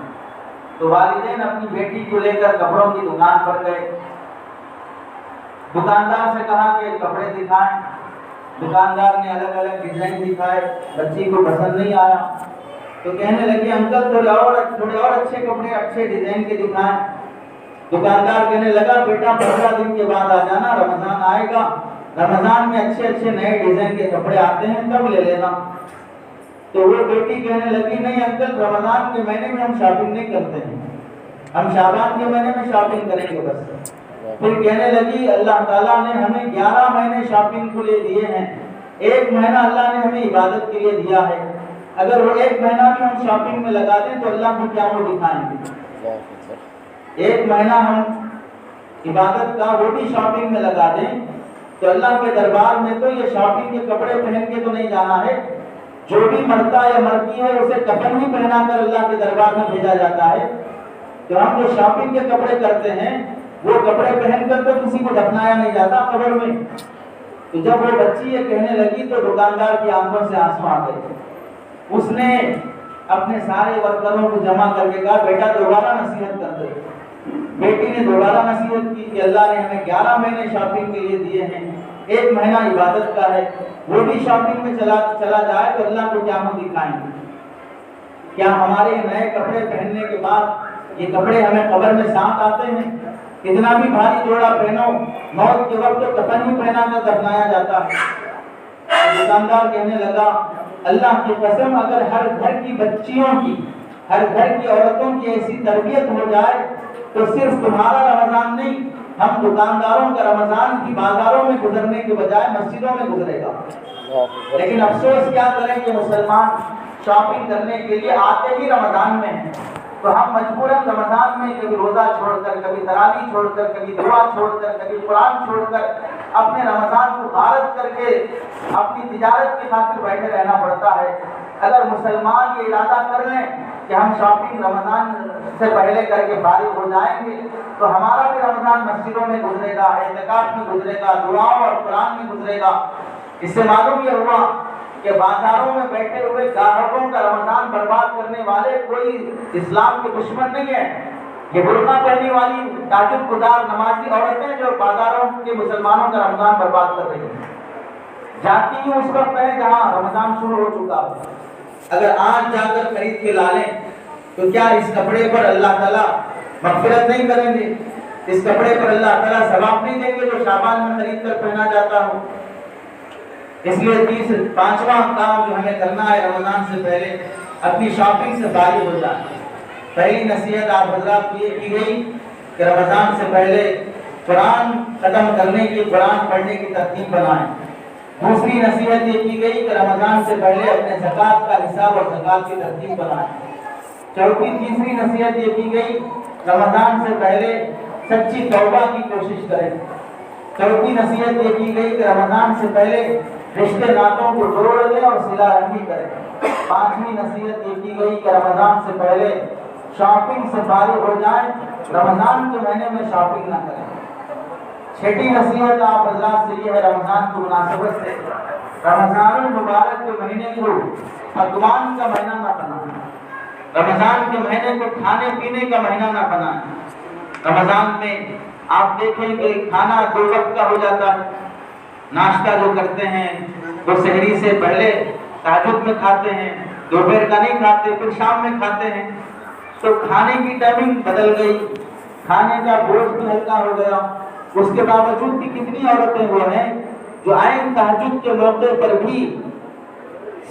تو والدین اپنی بیٹی کو لے کر کپڑوں کی دکان پر گئے، دکاندار سے کہا کہ کپڑے دکھائیں، دکاندار نے الگ الگ ڈیزائن دکھائے، بچی کو پسند نہیں آیا تو کہنے لگے انکل تھوڑے اور اچھے کپڑے اچھے ڈیزائن کے دکھائیں۔ دکاندار کہنے لگا بیٹا 15 دن کے بعد آ جانا، رمضان آئے گا، رمضان میں اچھے اچھے نئے ڈیزائن کے کپڑے آتے ہیں تب لے لینا۔ تو وہ بیٹی کہنے لگی نہیں انکل رمضان کے مہینے میں ہم شاپنگ نہیں کرتے ہیں، ہم شعبان کے مہینے میں شاپنگ کریں گے بس۔ پھر کہنے لگی اللہ تعالیٰ نے ہمیں 11 مہینے شاپنگ کے لیے دیے ہیں، 1 مہینہ اللہ نے ہمیں عبادت کے لیے دیا ہے، اگر وہ 1 مہینہ بھی ہم شاپنگ میں لگا دیں تو اللہ کو کیا وہ دکھائیں گے۔ 1 مہینہ ہم عبادت کا وہ بھی شاپنگ میں لگا دیں تو اللہ کے دربار میں تو یہ شاپنگ کے کپڑے پہن کے تو نہیں جانا ہے، جو بھی مرتا یا مرتی ہے اسے کفن ہی پہنا کر اللہ کے دربار میں بھیجا جاتا ہے۔ تو ہم جو شاپنگ کے کپڑے کرتے ہیں وہ کپڑے پہن کر تو کسی کو دفنایا نہیں جاتا قبر میں۔ تو جب وہ بچی یہ کہنے لگی تو دکاندار کی آنکھوں سے آنسو آ گئے، اس نے اپنے سارے ورکروں کو جمع کر کے کہا بیٹا دوبارہ نصیحت کر دے۔ بیٹی نے دوبارہ نصیحت کی کہ اللہ نے ہمیں 11 مہینے شاپنگ کے لیے دیے ہیں، 1 مہینہ عبادت کا ہے، وہ بھی شاپنگ میں چلا جائے تو اللہ کو کیا ہم دکھائیں گے۔ کیا ہمارے نئے کپڑے پہننے کے بعد یہ کپڑے ہمیں قبر میں ساتھ آتے ہیں؟ کتنا بھی بھاری جوڑا پہنو، موت کے وقت تو کفن ہی پہنا کر دفنایا جاتا ہے۔ دکاندار کہنے لگا اللہ کی قسم اگر ہر گھر کی بچیوں کی، ہر گھر کی عورتوں کی ایسی تربیت ہو جائے تو صرف تمہارا رمضان نہیں، ہم دکانداروں کا رمضان کی بازاروں میں گزرنے کے بجائے مسجدوں میں گزرے گا۔ لیکن افسوس کیا کریں کہ مسلمان شاپنگ کرنے کے لیے آتے ہی رمضان میں ہیں، تو ہم مجبوراً رمضان میں کبھی روزہ چھوڑ کر، کبھی تراویح چھوڑ کر، کبھی دعا چھوڑ کر، کبھی قرآن چھوڑ کر، اپنے رمضان کو غارت کر کے اپنی تجارت کی خاطر بیٹھے رہنا پڑتا ہے۔ اگر مسلمان یہ ارادہ کر لیں کہ ہم شاپنگ رمضان سے پہلے کر کے فارغ ہو جائیں گے تو ہمارا بھی رمضان مسجدوں میں گزرے گا، اعتکاف میں گزرے گا، دعاؤں اور قرآن میں گزرے گا۔ اس سے معلوم یہ ہوا کہ بازاروں میں بیٹھے ہوئے گاہکوں کا رمضان برباد کرنے والے کوئی اسلام کے دشمن نہیں ہے. یہ برقع پہننے والی تہجد گزار نمازی عورتیں جو بازاروں کے مسلمانوں کا رمضان برباد کر رہی ہیں، جاتی ہوں اس وقت ہے جہاں رمضان شروع ہو چکا ہو. اگر آج جا کر خرید کے لا لیں تو کیا اس کپڑے پر اللہ تعالیٰ مغفرت نہیں کریں گے؟ اس کپڑے پر اللہ تعالیٰ ثواب نہیں دیں گے جو شعبان میں خرید کر پہنا جاتا ہو؟ اس لیے پانچواں کام جو ہمیں کرنا ہے رمضان سے پہلے اپنی شاپنگ سے فارغ ہو جانا. پہلی نصیحت آپ حضرات کو یہ کی گئی کہ رمضان سے پہلے قرآن ختم کرنے کی، قرآن پڑھنے کی ترتیب بنائیں. دوسری نصیحت یہ کی گئی کہ رمضان سے پہلے اپنے زکوٰۃ کا حساب اور زکوٰۃ کی ترتیب بنائیں. تیسری نصیحت یہ کی گئی رمضان سے پہلے سچی توبہ کی کوشش کریں. چوتھی نصیحت یہ کی گئی کہ رمضان سے پہلے رشتے ناتوں کو جوڑ لیں اور صلہ رحمی کریں. پانچویں نصیحت یہ کی گئی کہ رمضان سے پہلے شاپنگ سے فارغ ہو جائیں، رمضان کے مہینے میں شاپنگ نہ کریں. چھٹی نصیحت آپ حضرات سے یہ ہے رمضان کی مناسبت سے رمضان المبارک کے مہینے کو پکوان کا مہینہ نہ بنائیں. رمضان کے مہینے کو کھانے پینے کا مہینہ نہ بنائیں. رمضان میں آپ دیکھیں کہ کھانا 2 وقت کا ہو جاتا ہے. ناشتہ جو کرتے ہیں وہ سحری سے پہلے تہجد میں کھاتے ہیں، دوپہر کا نہیں کھاتے، پھر شام میں کھاتے ہیں. تو کھانے کی ٹائمنگ بدل گئی، کھانے کا بوجھ بھی ہلکا ہو گیا. اس کے باوجود بھی کتنی عورتیں وہ ہیں جو عین تہجد کے موقع پر بھی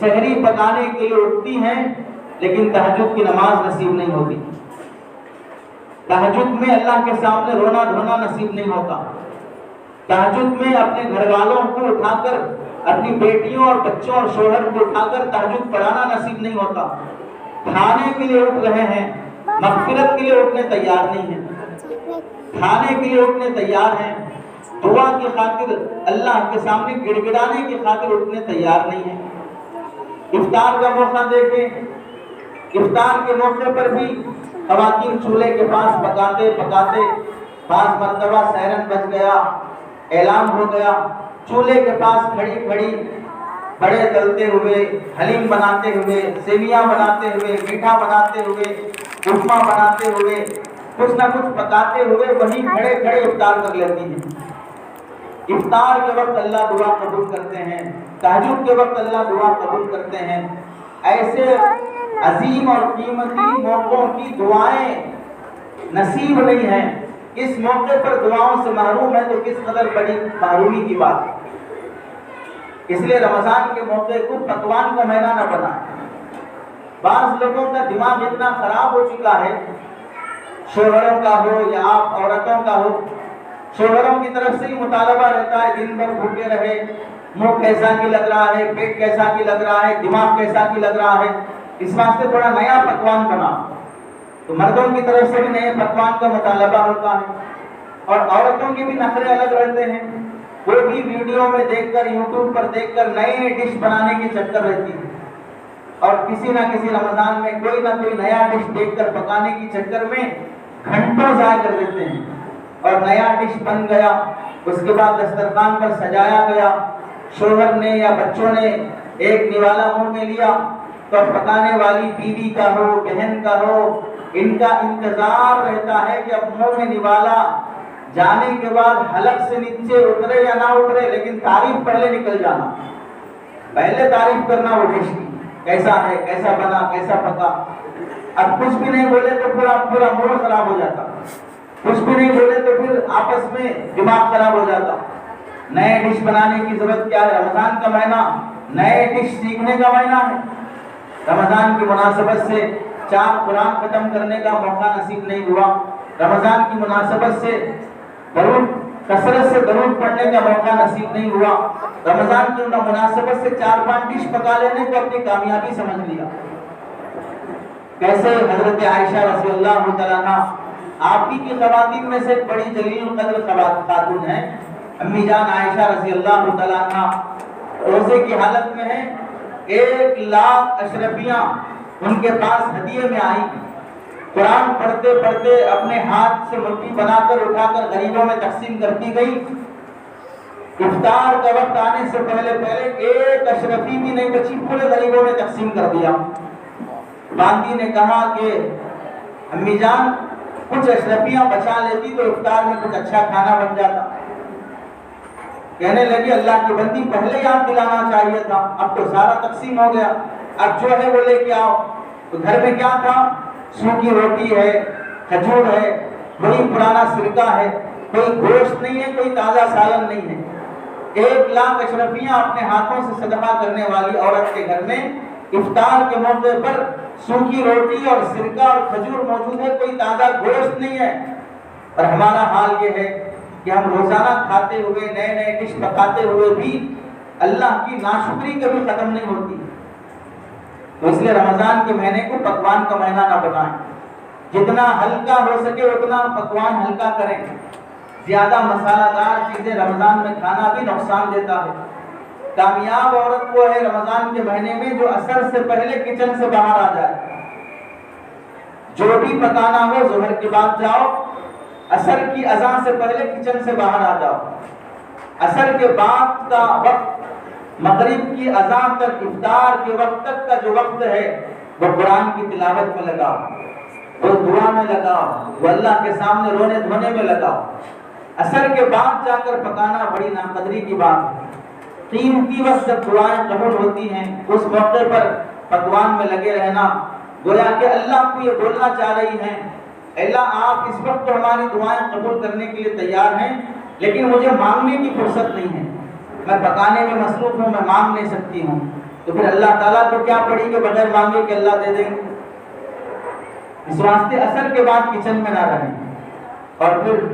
سحری پکانے کے لیے اٹھتی ہیں لیکن تہجد کی نماز نصیب نہیں ہوتی. تہجد میں اللہ کے سامنے رونا دھونا نصیب نہیں ہوتا. تہجد میں اپنے گھر والوں کو اٹھا کر، اپنی بیٹیوں اور بچوں اور شوہر کو اٹھا کر تہجد پڑھانا نصیب نہیں ہوتا. کھانے کے لیے اٹھ رہے ہیں، مغفرت کے لیے اٹھنے تیار نہیں ہیں. کھانے کے لیے اٹھنے تیار ہیں، دعا کی خاطر اللہ کے سامنے گڑ گڑانے کی خاطر اٹھنے تیار نہیں ہیں. افطار کا موقع دیکھیں، افطار کے موقع پر بھی خواتین چولہے کے پاس پکاتے پکاتے بعض مرتبہ سیرن بج گیا، اعلان ہو گیا، چولہے کے پاس کھڑی کھڑی بڑے تلتے ہوئے، حلیم بناتے ہوئے، سیویاں بناتے ہوئے، میٹھا بناتے ہوئے، اپما بناتے ہوئے، کچھ نہ کچھ پکاتے ہوئے وہیں کھڑے کھڑے افطار کر لیتی ہیں. افطار کے وقت اللہ دعا قبول کرتے ہیں، تہجد کے وقت اللہ دعا قبول کرتے ہیں. ایسے عظیم اور قیمتی موقعوں کی دعائیں نصیب نہیں ہیں. اس موقع پر دعاؤں سے محروم ہے تو کس قدر بڑی محرومی کی بات ہے. اس لیے رمضان کے موقع کو پکوان کا مہینہ نہ بنائیں. بعض لوگوں کا دماغ اتنا خراب ہو چکا ہے، شوہروں کا ہو یا آپ عورتوں کا ہو، شوہروں کی طرف سے ہی مطالبہ رہتا ہے دن بھر بھوکے رہے، منہ کیسا کی لگ رہا ہے، پیٹ کیسا کی لگ رہا ہے، دماغ کیسا کی لگ رہا ہے، اس واسطے تھوڑا نیا پکوان بنا. تو مردوں کی طرف سے بھی نئے پکوان کا مطالبہ ہوتا ہے اور عورتوں کے بھی نخرے الگ رہتے ہیں. وہ بھی ویڈیو میں دیکھ کر، یوٹیوب پر دیکھ کر نئے ڈش بنانے کی چکر رہتی ہے اور کسی نہ کسی رمضان میں کوئی نہ کوئی نیا ڈش دیکھ کر پکانے کی چکر میں گھنٹوں ضائع کر دیتے ہیں. اور نیا ڈش بن گیا، اس کے بعد دسترخوان پر سجایا گیا، شوہر نے یا بچوں نے ایک نوالا منہ میں لیا تو پکانے والی بیوی کا ہو، بہن کا ہو، ان کا انتظار رہتا ہے کہ اب منہ میں نوالا جانے کے بعد حلق سے نیچے اترے یا نہ اترے، لیکن تعریف پہلے نکل جانا، پہلے تعریف کرنا وہ ڈش کی، کیسا ہے، کیسا بنا، کیسا پکا. اب کچھ بھی نہیں بولے تو پورا موڈ خراب ہو جاتا، کچھ بھی نہیں بولے تو پھر آپس میں دماغ خراب ہو جاتا. نئے ڈش بنانے کی ضرورت کیا ہے؟ رمضان کا مہینہ نئے ڈش سیکھنے کا مہینہ ہے. رمضان کی مناسبت سے 4 قرآن ختم کرنے کا موقع نصیب نہیں ہوا. رمضان کی مناسبت سے کثرت سے درود پڑھنے کا موقع نصیب نہیں ہوا. رمضان کی مناسبت سے 4-5 ڈش پکا لینے کو اپنی کامیابی سمجھ لیا. کیسے حضرت عائشہ رضی اللہ تعالیٰ عنہ آپ کی خواتین میں سے بڑی جلیل القدر خاتون ہیں. امی جان عائشہ رضی اللہ تعالیٰ عنہ روزے کی حالت میں ہیں. 1 لاکھ اشرفیاں ان کے پاس ہدیے میں آئی. قرآن پڑھتے پڑھتے اپنے ہاتھ سے مٹھی بنا کر اٹھا کر غریبوں میں تقسیم کرتی گئی. افطار کا وقت آنے سے پہلے ایک اشرفی بھی نہیں بچی، پورے غریبوں میں تقسیم کر دیا۔ باندی نے کہا کہ امی جان کچھ اشرفیاں بچا لیتی تو افطار میں کچھ اچھا کھانا بن جاتا۔ کہنے لگی اللہ کی بندی پہلے یاد دلانا چاہیے تھا، اب تو سارا تقسیم ہو گیا، اب جو ہے وہ لے کے آؤ۔ تو گھر میں کیا تھا؟ سوکھی روٹی ہے، کھجور ہے، وہی پرانا سرکہ ہے، کوئی گوشت نہیں ہے، کوئی تازہ سالن نہیں ہے۔ 1 لاکھ اشرفیاں اپنے ہاتھوں سے صدقہ کرنے والی عورت کے گھر میں افطار کے موقع پر سوکھی روٹی اور سرکہ اور کھجور موجود ہے، کوئی تازہ گوشت نہیں ہے۔ اور ہمارا حال یہ ہے کہ ہم روزانہ کھاتے ہوئے، نئے نئے ڈش پکاتے ہوئے بھی اللہ کی ناشکری کبھی ختم نہیں ہوتی۔ تو اس لیے رمضان کے مہینے کو پکوان کا مہینہ نہ بنائیں، جتنا ہلکا ہو سکے اتنا پکوان ہلکا کریں۔ زیادہ مسالہ دار چیزیں رمضان میں کھانا بھی نقصان دیتا ہے۔ کامیاب عورت وہ ہے رمضان کے مہینے میں جو عصر سے پہلے کچن سے باہر آ جائے۔ جو بھی پکانا ہو ظہر کے بعد جاؤ، عصر کی اذان سے پہلے کچن سے باہر آ جاؤ۔ عصر کے بعد کا وقت، مغرب کی اذان تک، افطار کے وقت تک کا جو وقت ہے وہ قرآن کی تلاوت میں لگاؤ، وہ دعا میں لگاؤ، وہ اللہ کے سامنے رونے دھونے میں لگاؤ۔ عصر کے بعد جا کر پکانا بڑی ناقدری کی بات ہے۔ قیمتی وقت جب دعائیں قبول ہوتی ہیں اس موقع پر پکوان میں لگے رہنا، گویا کہ اللہ کو یہ بولنا چاہ رہی ہیں اللہ آپ اس وقت تو ہماری دعائیں قبول کرنے کے لیے تیار ہیں، لیکن مجھے مانگنے کی فرصت نہیں ہے، میں پکانے میں مصروف ہوں، میں مانگ نہیں سکتی ہوں۔ تو پھر اللہ تعالیٰ کو کیا پڑی کہ بغیر مانگے کہ اللہ دے دیں گے؟ اس واسطے عصر کے بعد کچن میں نہ رہیں۔ اور پھر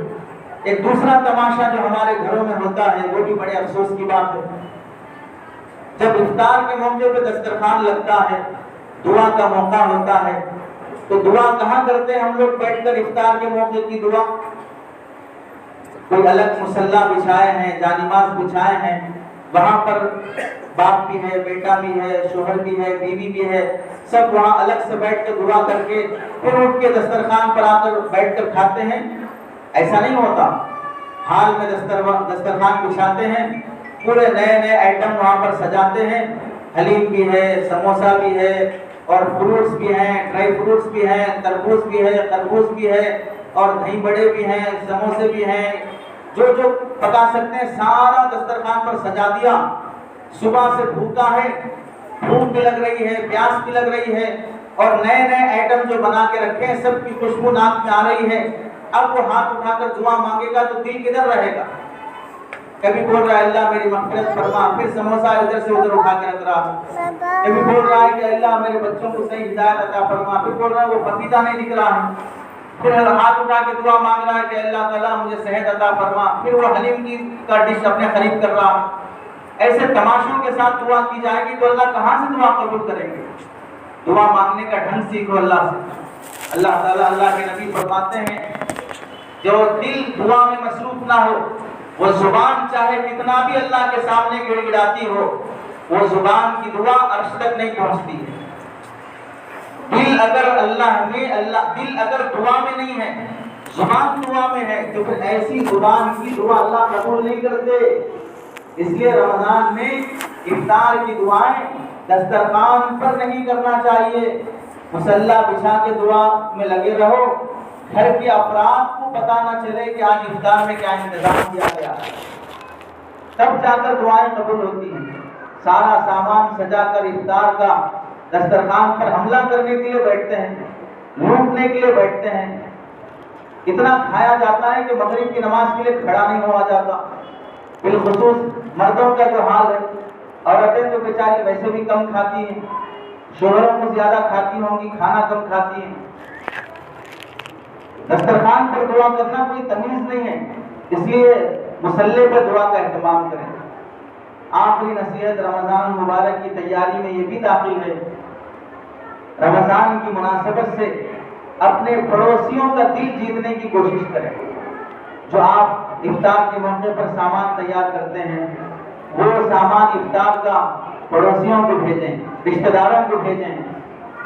ایک دوسرا تماشا جو ہمارے گھروں میں ہوتا ہے وہ بھی بڑے افسوس کی بات ہے۔ جب افطار کے موقع پہ دسترخوان لگتا ہے، دعا کا موقع ہوتا ہے، تو دعا کہاں کرتے ہیں ہم لوگ بیٹھ کر افطار کے موقع کی دعا؟ کوئی الگ مصلی بچھائے ہیں، جانماز بچھائے ہیں، وہاں پر باپ بھی ہے، بیٹا بھی ہے، شوہر بھی ہے، بیوی بھی ہے، سب وہاں الگ سے بیٹھ کر دعا کر کے پھر اٹھ کے دسترخوان پر آ کر بیٹھ کر کھاتے ہیں۔ ایسا نہیں ہوتا۔ حال میں دسترخوان بچھاتے ہیں، پورے نئے نئے آئٹم وہاں پر سجاتے ہیں، حلیم بھی ہے، سموسہ بھی ہے، اور فروٹس بھی ہیں، ڈرائی فروٹس بھی ہیں، تربوز بھی ہے، خربوز بھی ہے، اور دہی بڑے بھی ہیں، سموسے بھی ہیں، جو جو پکا سکتے ہیں سارا دسترخوان پر سجا دیا۔ صبح سے بھوکا ہے، بھوک بھی لگ رہی ہے، پیاس بھی لگ رہی ہے، اور نئے نئے آئٹم جو بنا کے رکھے ہیں سب کی خوشبو ناک میں آ رہی ہے۔ اب وہ ہاتھ اٹھا کر دعا مانگے گا تو دل کدھر رہے گا؟ کبھی بول رہا ہے اللہ میری مغفرت فرما، پھر سموسہ ادھر سے ادھر اٹھا کے رکھ رہا ہے۔ کبھی بول رہا ہے کہ اللہ میرے بچوں کو صحیح ہدایت عطا فرما، پھر بول رہا ہے وہ پپیتا نہیں دکھ رہا ہے۔ پھر ہاتھ اٹھا کے دعا مانگ رہا ہے کہ اللہ تعالیٰ مجھے صحت عطا فرما، پھر وہ حلیم کا ڈش اپنے خرید کر رہا ہے۔ ایسے تماشوں کے ساتھ دعا کی جائے گی تو اللہ کہاں سے دعا قبول کریں گے؟ دعا مانگنے کا ڈھنگ سیکھو اللہ سے۔ اللہ تعالیٰ، اللہ کے نبی فرماتے ہیں جو دل دعا میں مصروف نہ ہو، وہ زبان چاہے کتنا بھی اللہ کے سامنے گڑ گڑاتی ہو، وہ زبان کی دعا عرش تک نہیں پہنچتی ہے۔ دل اگر دل اگر دعا میں نہیں ہے، زبان دعا میں ہے، تو پھر ایسی زبان کی دعا اللہ قبول نہیں کرتے۔ اس لیے رمضان میں افطار کی دعائیں دسترخوان پر نہیں کرنا چاہیے، مصلی بچھا کے دعا میں لگے رہو، گھر کے افراد کو پتہ نہ چلے کہ آج افطار میں کیا انتظام کیا گیا، تب جا کر دعائیں قبول ہوتی ہیں۔ سارا سامان سجا کر افطار کا دسترخوان پر حملہ کرنے کے لیے بیٹھتے ہیں، لوٹنے کے لیے بیٹھتے ہیں، اتنا کھایا جاتا ہے کہ مغرب کی نماز کے لیے کھڑا نہیں ہوا جاتا۔ بالخصوص مردوں کا جو حال ہے، عورتیں تو بیچاری ویسے بھی کم کھاتی ہیں، شوہروں کو زیادہ کھاتی ہوں گی، کھانا کم کھاتی ہیں۔ دسترخوان پر دعا کرنا کوئی تمیز نہیں ہے، اس لیے مصلی پر دعا کا اہتمام کریں۔ آخری نصیحت رمضان مبارک کی تیاری میں یہ بھی داخل ہے، رمضان کی مناسبت سے اپنے پڑوسیوں کا دل جیتنے کی کوشش کریں۔ جو آپ افطار کے موقع پر سامان تیار کرتے ہیں، وہ سامان افطار کا پڑوسیوں کو بھیجیں، رشتہ داروں کو بھیجیں،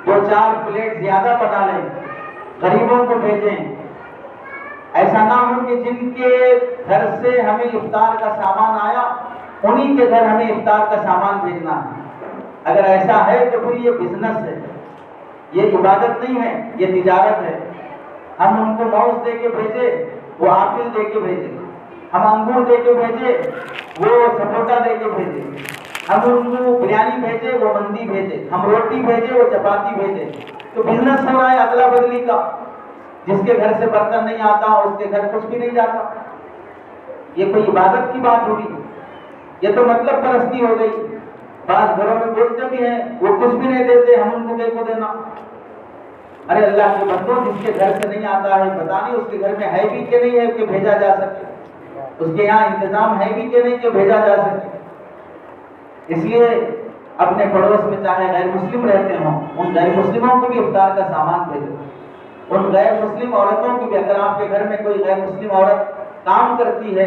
2-4 پلیٹ زیادہ بنا لیں، غریبوں کو بھیجیں۔ ایسا نہ ہو کہ جن کے گھر سے ہمیں افطار کا سامان آیا انہی کے گھر ہمیں افطار کا سامان بھیجنا ہے۔ اگر ایسا ہے تو پھر یہ بزنس ہے، یہ عبادت نہیں ہے، یہ تجارت ہے۔ ہم ان کو موز دے کے بھیجے، وہ آپل دے کے بھیجے، ہم انگور دے کے بھیجے، وہ سپوٹا دے کے بھیجے، ہم ان کو بریانی بھیجے، وہ مندی بھیجے، ہم روٹی بھیجے، وہ چپاتی بھیجے، تو بزنس ہو رہا ہے ادلا بدلی کا۔ جس کے گھر سے برتن نہیں آتا اس کے گھر کچھ بھی نہیں جاتا۔ یہ کوئی عبادت کی بات ہوئی؟ یہ تو مطلب پرستی ہو گئی۔ بعض گھروں میں بولتے بھی ہیں وہ کچھ بھی نہیں دیتے، ہم ان کو دیکھو دینا۔ ارے اللہ کے بندوں، جس کے گھر سے نہیں آتا ہے پتہ نہیں اس کے گھر میں ہے بھی کہ نہیں ہے کہ بھیجا جا سکے، اس کے یہاں انتظام ہے بھی کہ نہیں کہ بھیجا جا سکے۔ اس لیے اپنے پڑوس میں چاہے غیر مسلم رہتے ہوں، ان غیر مسلموں کو بھی افطار کا سامان بھیجو۔ ان غیر مسلم عورتوں کی بھی، اگر آپ کے گھر میں کوئی غیر مسلم عورت کام کرتی ہے،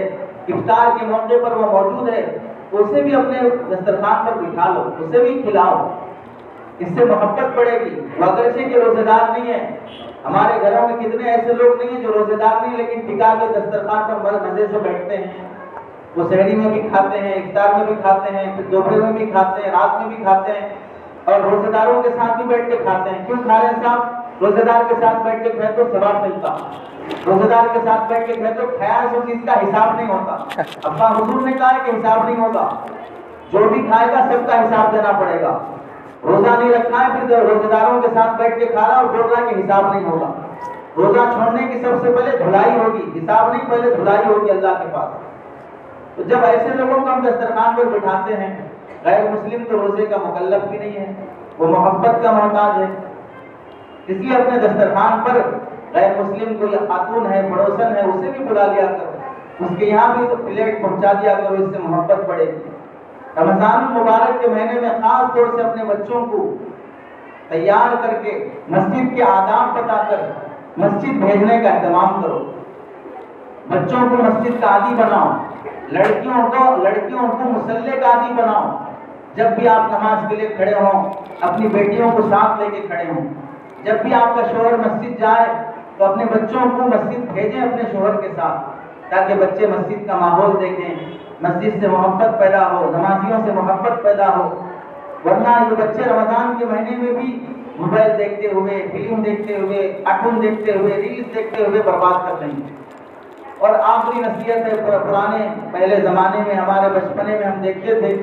افطار کے موقع پر وہ موجود ہے، تو اسے بھی اپنے دسترخوان پر بٹھا لو، اسے بھی کھلاؤ، اس سے محبت بڑھے گی۔ وہ اگرچہ کہ روزے دار نہیں ہے، ہمارے گھروں میں کتنے ایسے لوگ نہیں ہیں جو روزے دار نہیں لیکن ٹکا کے دسترخوان پر مزے سے بیٹھتے ہیں۔ وہ سحری میں بھی کھاتے ہیں، افطار میں بھی کھاتے ہیں، پھر دوپہر میں بھی کھاتے ہیں، رات میں بھی کھاتے ہیں، اور روزے داروں کے ساتھ بھی بیٹھ کے کھاتے ہیں۔ کیوں کھا رہے ہیں صاحب؟ روزے دار کے ساتھ بیٹھ کے کھائے تو ثواب ملتا، روزے دار کے ساتھ بیٹھ کے کھائے تو کھایا اس چیز کا حساب نہیں ہوتا۔ ابا حضور نے کہا کہ حساب نہیں ہوگا، جو بھی کھائے گا سب کا حساب دینا پڑے گا۔ روزہ نہیں رکھنا ہے پھر روزے داروں کے ساتھ بیٹھ کے کھا رہا اور بول رہا کہ حساب نہیں ہوگا۔ روزہ چھوڑنے کی سب سے پہلے دھلائی ہوگی، حساب نہیں، پہلے دھلائی ہوگی اللہ کے پاس۔ تو جب ایسے لوگوں کو ہم دسترخوان پر بٹھاتے ہیں، غیر مسلم تو روزے کا مکلف بھی نہیں ہے، وہ محبت کا محتاج ہے، اس لیے اپنے دسترخوان پر غیر مسلم کوئی خاتون ہے، پڑوسن ہے، اسے بھی بلا لیا کرو، اس کے یہاں بھی تو پلیٹ پہنچا دیا کرو، اس سے محبت بڑھے گی۔ رمضان المبارک کے مہینے میں خاص طور سے اپنے بچوں کو تیار کر کے مسجد کے آداب بتا کر مسجد بھیجنے کا اہتمام کرو۔ بچوں کو مسجد کا عادی بناؤ، لڑکیوں کو مصلی کا عادی بناؤ۔ جب بھی آپ نماز کے لیے کھڑے ہوں اپنی بیٹیوں کو ساتھ لے کے کھڑے ہوں۔ جب بھی آپ کا شوہر مسجد جائے تو اپنے بچوں کو مسجد بھیجیں اپنے شوہر کے ساتھ، تاکہ بچے مسجد کا ماحول دیکھیں، مسجد سے محبت پیدا ہو، نمازیوں سے محبت پیدا ہو۔ ورنہ یہ بچے رمضان کے مہینے میں بھی موبائل دیکھتے ہوئے، فلم دیکھتے ہوئے، کارٹون دیکھتے ہوئے، ریلز دیکھتے ہوئے برباد کر رہے ہیں۔ اور آخری نصیحت ہے، پرانے پہلے زمانے میں ہمارے بچپنے میں ہم دیکھتے تھے،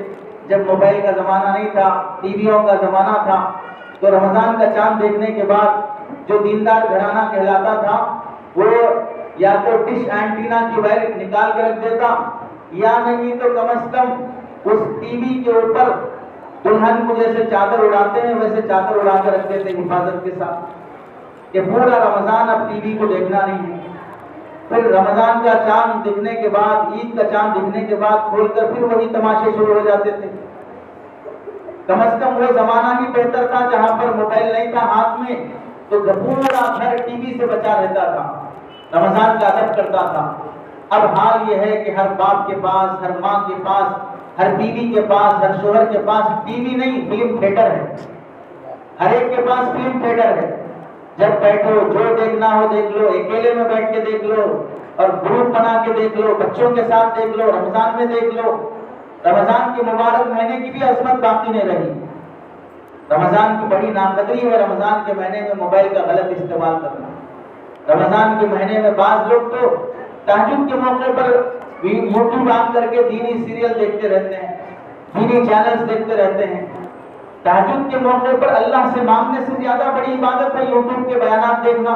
جب موبائل کا زمانہ نہیں تھا، ٹی ویوں کا زمانہ تھا، تو رمضان کا چاند دیکھنے کے بعد جو دیندار گھرانہ کہلاتا تھا وہ یا تو ڈش اینٹینا کی وائر نکال کے رکھ دیتا، یا نہیں تو کم از کم اس ٹی وی کے اوپر دلہن کو جیسے چادر اڑاتے ہیں ویسے چادر اڑا کے رکھتے تھے حفاظت کے ساتھ، کہ پورا رمضان اب ٹی وی کو دیکھنا نہیں ہے۔ پھر رمضان کا چاند دکھنے کے بعد، عید کا چاند دکھنے کے بعد کھول کر پھر وہی تماشے شروع ہو جاتے تھے۔ کم از کم وہ زمانہ ہی بہتر تھا جہاں پر موبائل نہیں تھا ہاتھ میں، تو پورا گھر ٹی وی سے بچا رہتا تھا، رمضان کا ادب کرتا تھا۔ اب حال یہ ہے کہ ہر باپ کے پاس، ہر ماں کے پاس، ہر بیوی کے پاس، ہر شوہر کے پاس ٹی وی نہیں، فلم تھیٹر ہے، ہر ایک کے پاس فلم تھیٹر ہے۔ جب بیٹھو جو دیکھنا ہو دیکھ لو، اکیلے میں بیٹھ کے دیکھ لو اور گروپ بنا کے دیکھ لو، بچوں کے ساتھ دیکھ لو، رمضان میں دیکھ لو۔ رمضان کے مبارک مہینے کی بھی عظمت باقی نہیں رہی۔ رمضان کی بڑی ناقدری ہے رمضان کے مہینے میں موبائل کا غلط استعمال کرنا۔ رمضان کے مہینے میں بعض لوگ تو تہجد کے موقع پر یوٹیوب آن کر کے دینی سیریل دیکھتے رہتے ہیں، دینی چینلز دیکھتے رہتے ہیں۔ تہجد کے موقع پر اللہ سے مانگنے سے زیادہ بڑی عبادت ہے یوٹیوب کے بیانات دیکھنا،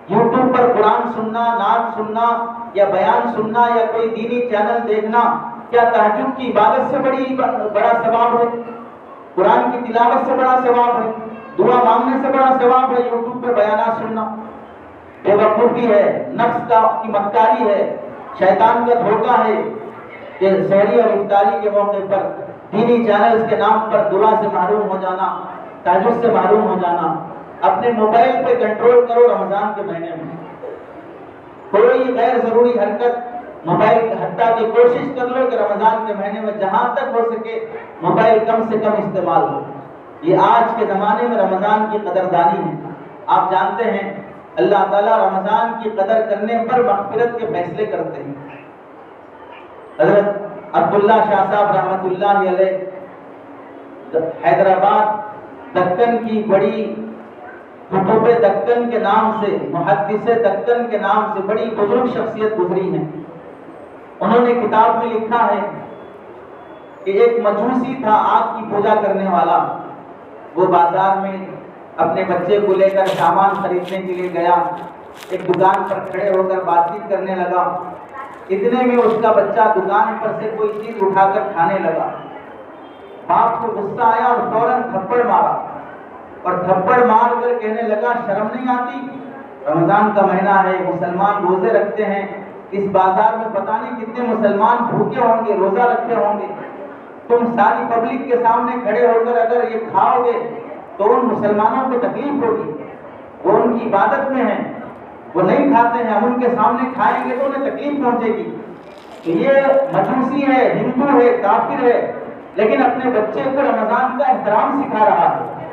یوٹیوب پر قرآن سننا، نعت سننا یا بیان سننا یا کوئی دینی چینل دیکھنا کیا تہجد کی عبادت سے بڑا ثواب ہے؟ قرآن کی تلاوت سے بڑا ثواب ہے؟ دعا مانگنے سے بڑا ثواب ہے یوٹیوب پہ بیانات سننا؟ بے وقوفی ہے، نفس کی مکاری ہے، شیطان کا دھوکہ ہے کہ سحری اور افطاری کے موقع پر دینی چینلز کے نام پر دعا سے محروم ہو جانا، تہجد سے محروم ہو جانا۔ اپنے موبائل پہ کنٹرول کرو رمضان کے مہینے میں، کوئی غیر ضروری حرکت موبائل حتیٰ کہ کوشش کر لو کہ رمضان کے مہینے میں جہاں تک ہو سکے موبائل کم سے کم استعمال ہو۔ یہ آج کے زمانے میں رمضان کی قدردانی ہے۔ آپ جانتے ہیں اللہ تعالیٰ رمضان کی قدر کرنے پر مغفرت کے فیصلے کرتے ہیں۔ حضرت عبداللہ شاہ صاحب رحمۃ اللہ علیہ حیدرآباد دکن کی بڑی کتب دکن کے نام سے، محدث دکن کے نام سے بڑی بزرگ شخصیت گزری ہیں۔ انہوں نے کتاب میں لکھا ہے کہ ایک مجوسی تھا، آگ کی پوجا کرنے والا، وہ بازار میں اپنے بچے کو لے کر سامان خریدنے کے لیے گیا، ایک دکان پر کھڑے ہو کر بات چیت کرنے لگا، اتنے میں اس کا بچہ دکان پر سے کوئی چیز اٹھا کر کھانے لگا۔ باپ کو غصہ آیا اور فوراً تھپڑ مارا، اور تھپڑ مار کر کہنے لگا شرم نہیں آتی؟ رمضان کا مہینہ ہے، مسلمان روزے رکھتے ہیں، اس بازار میں پتہ نہیں کتنے مسلمان بھوکے ہوں گے، روزہ رکھے ہوں گے، تم ساری پبلک کے سامنے کھڑے ہو کر اگر یہ کھاؤ گے تو ان مسلمانوں کو تکلیف ہوگی، وہ ان کی عبادت میں ہیں، وہ نہیں کھاتے ہیں، ہم ان کے سامنے کھائیں گے تو انہیں تکلیف پہنچے گی۔ تو یہ مجوسی ہے، ہندو ہے، کافر ہے، لیکن اپنے بچے کو رمضان کا احترام سکھا رہا ہے۔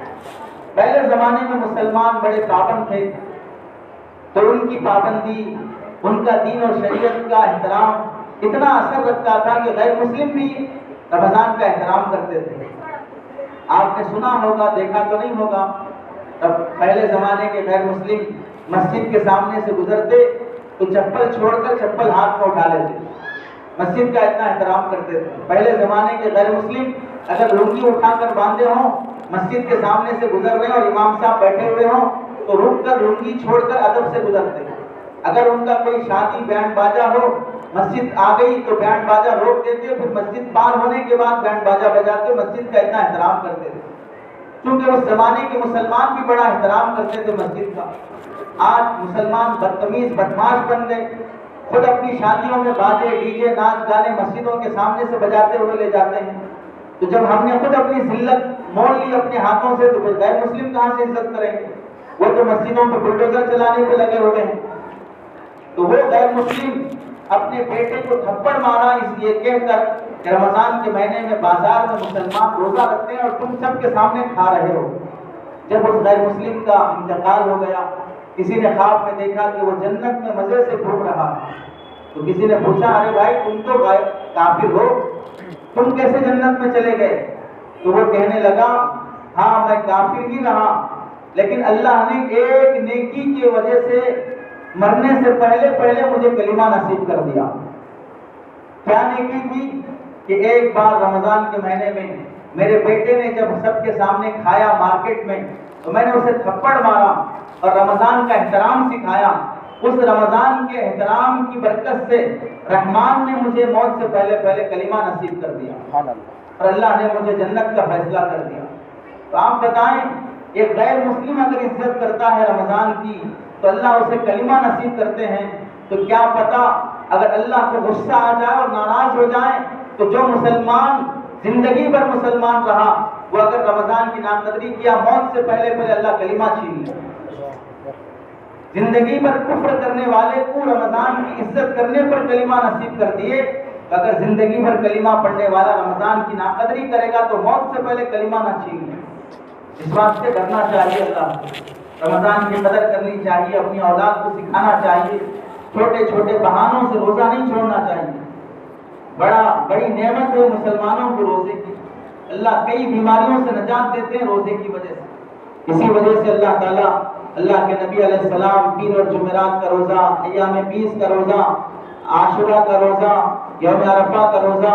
پہلے زمانے میں مسلمان بڑے پابند تھے، تو ان کی پابندی، ان کا دین اور شریعت کا احترام اتنا اثر رکھتا تھا کہ غیر مسلم بھی رمضان کا احترام کرتے تھے۔ آپ نے سنا ہوگا، دیکھا تو نہیں ہوگا، اب پہلے زمانے کے غیر مسلم مسجد کے سامنے سے گزرتے تو چپل چھوڑ کر چپل ہاتھ میں اٹھا لیتے، مسجد کا اتنا احترام کرتے تھے۔ پہلے زمانے کے غیر مسلم اگر لنگی اٹھا کر باندھے ہوں، مسجد کے سامنے سے گزر رہے ہیں اور امام صاحب بیٹھے ہوئے ہوں تو رک کر لنگی چھوڑ کر ادب سے گزرتے ہیں۔ اگر ان کا کوئی شادی بینڈ باجا ہو، مسجد آ گئی تو بینڈ باجا روک دیتے، پھر مسجد پار ہونے کے بعد بینڈ باجا بجاتے، مسجد کا اتنا احترام کرتے تھے، کیونکہ اس زمانے کے مسلمان بھی بڑا احترام کرتے تھے مسجد کا۔ آج مسلمان بدتمیز بدمعاش بن گئے، خود اپنی شادیوں میں باجے ڈی جے ناچ گانے مسجدوں کے سامنے سے بجاتے ہوئے لے جاتے ہیں۔ تو جب ہم نے خود اپنی ذلت مول لی اپنے ہاتھوں سے تو غیر مسلم کہاں سے عزت کریں گے؟ وہ تو مسجدوں پہ بلڈوزر چلانے پہ لگے ہوئے ہیں۔ تو وہ غیر مسلم اپنے بیٹے کو تھپڑ مارا اس لیے کہہ کر کہ رمضان کے مہینے میں بازار میں مسلمان روزہ رکھتے ہیں اور تم سب کے سامنے کھا رہے ہو۔ جب اس غیر مسلم کا انتقال ہو گیا، کسی نے خواب میں دیکھا کہ وہ جنت میں مزے سے گھوم رہا ہے، تو کسی نے پوچھا ارے بھائی تم تو کافر ہو، تم کیسے جنت میں چلے گئے؟ تو وہ کہنے لگا ہاں میں کافر ہی رہا، لیکن اللہ نے ایک نیکی کی وجہ سے مرنے سے پہلے مجھے کلمہ نصیب کر دیا۔ کیا نیکی تھی؟ کہ ایک بار رمضان کے مہینے میں میرے بیٹے نے جب سب کے سامنے کھایا مارکیٹ میں تو میں نے اسے تھپڑ مارا اور رمضان کا احترام سکھایا۔ اس رمضان کے احترام کی برکت سے رحمان نے مجھے موت سے پہلے کلمہ نصیب کر دیا اور اللہ نے مجھے جنت کا فیصلہ کر دیا۔ تو آپ بتائیں ایک غیر مسلم اگر عزت کرتا ہے رمضان کی تو اللہ اسے کلمہ نصیب کرتے ہیں، تو کیا پتا اگر اللہ کو غصہ آ جائے اور ناراض ہو جائے تو جو مسلمان زندگی بھر مسلمان رہا وہ اگر رمضان کی ناقدری کیا موت سے پہلے اللہ کلمہ چھین لے۔ زندگی بھر کفر کرنے والے کو رمضان کی عزت کرنے پر کلمہ نصیب کر دیے، اگر زندگی بھر کلمہ پڑھنے والا رمضان کی ناقدری کرے گا تو موت سے پہلے کلمہ نہ چھین لے۔ اس بات سے ڈرنا چاہیے، اللہ رمضان کی قدر کرنی چاہیے، اپنی اولاد کو سکھانا چاہیے، چھوٹے چھوٹے بہانوں سے روزہ نہیں چھوڑنا چاہیے۔ بڑی نعمت ہے مسلمانوں کو روزے کی، اللہ کئی بیماریوں سے نجات دیتے ہیں روزے کی وجہ سے۔ اسی وجہ سے اللہ تعالیٰ اللہ کے نبی علیہ السلام پیر اور جمعرات کا روزہ، ایام 20 کا روزہ، عاشورہ کا روزہ، یوم عرفہ کا روزہ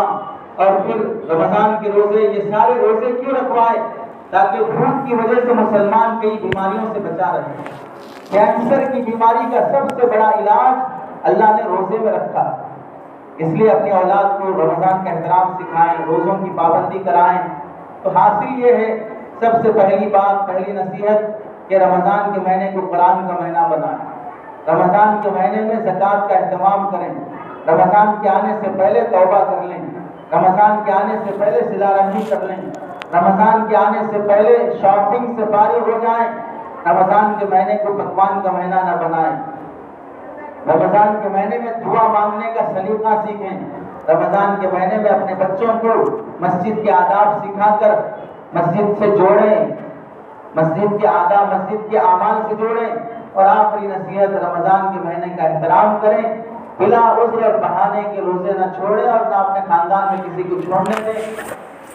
اور پھر رمضان کے روزے، یہ سارے روزے کیوں رکھوائے؟ تاکہ بھوک کی وجہ سے مسلمان کئی بیماریوں سے بچا رہے۔ کینسر کی بیماری کا سب سے بڑا علاج اللہ نے روزے میں رکھا، اس لیے اپنی اولاد کو رمضان کا احترام سکھائیں، روزوں کی پابندی کرائیں۔ تو حاصل یہ ہے سب سے پہلی بات، پہلی نصیحت کہ رمضان کے مہینے کو قرآن کا مہینہ بنائیں، رمضان کے مہینے میں زکوٰۃ کا اہتمام کریں، رمضان کے آنے سے پہلے توبہ کر لیں، رمضان کے آنے سے پہلے صلہ رحمی کر لیں، رمضان کے آنے سے پہلے شاپنگ سے فارغ ہو جائیں، رمضان کے مہینے کو پکوان کا مہینہ نہ بنائیں، رمضان کے مہینے میں دعا مانگنے کا سلیقہ سیکھیں، رمضان کے مہینے میں اپنے بچوں کو مسجد کے آداب سکھا کر مسجد سے جوڑیں، مسجد کے آداب مسجد کے اعمال سے جوڑیں اور آخری نصیحت، رمضان کے مہینے کا احترام کریں، بلا عذر اور بہانے کے روزے نہ چھوڑیں اور نہ اپنے خاندان میں کسی کو چھوڑنے دیں،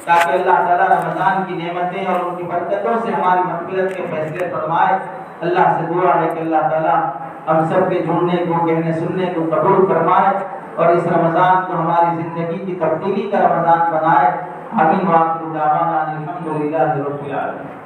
تاکہ اللہ تعالیٰ رمضان کی نعمتیں اور ان کی برکتوں سے ہماری مغفرت کے فیصلے فرمائے۔ اللہ سے دعا ہے کہ اللہ تعالیٰ ہم سب کے جڑنے کو، کہنے سننے کو قبول فرمائے اور اس رمضان کو ہماری زندگی کی تبدیلی کا رمضان بنائے۔ آمین۔ وآخر دعوانا الحمدللہ رب العالمین۔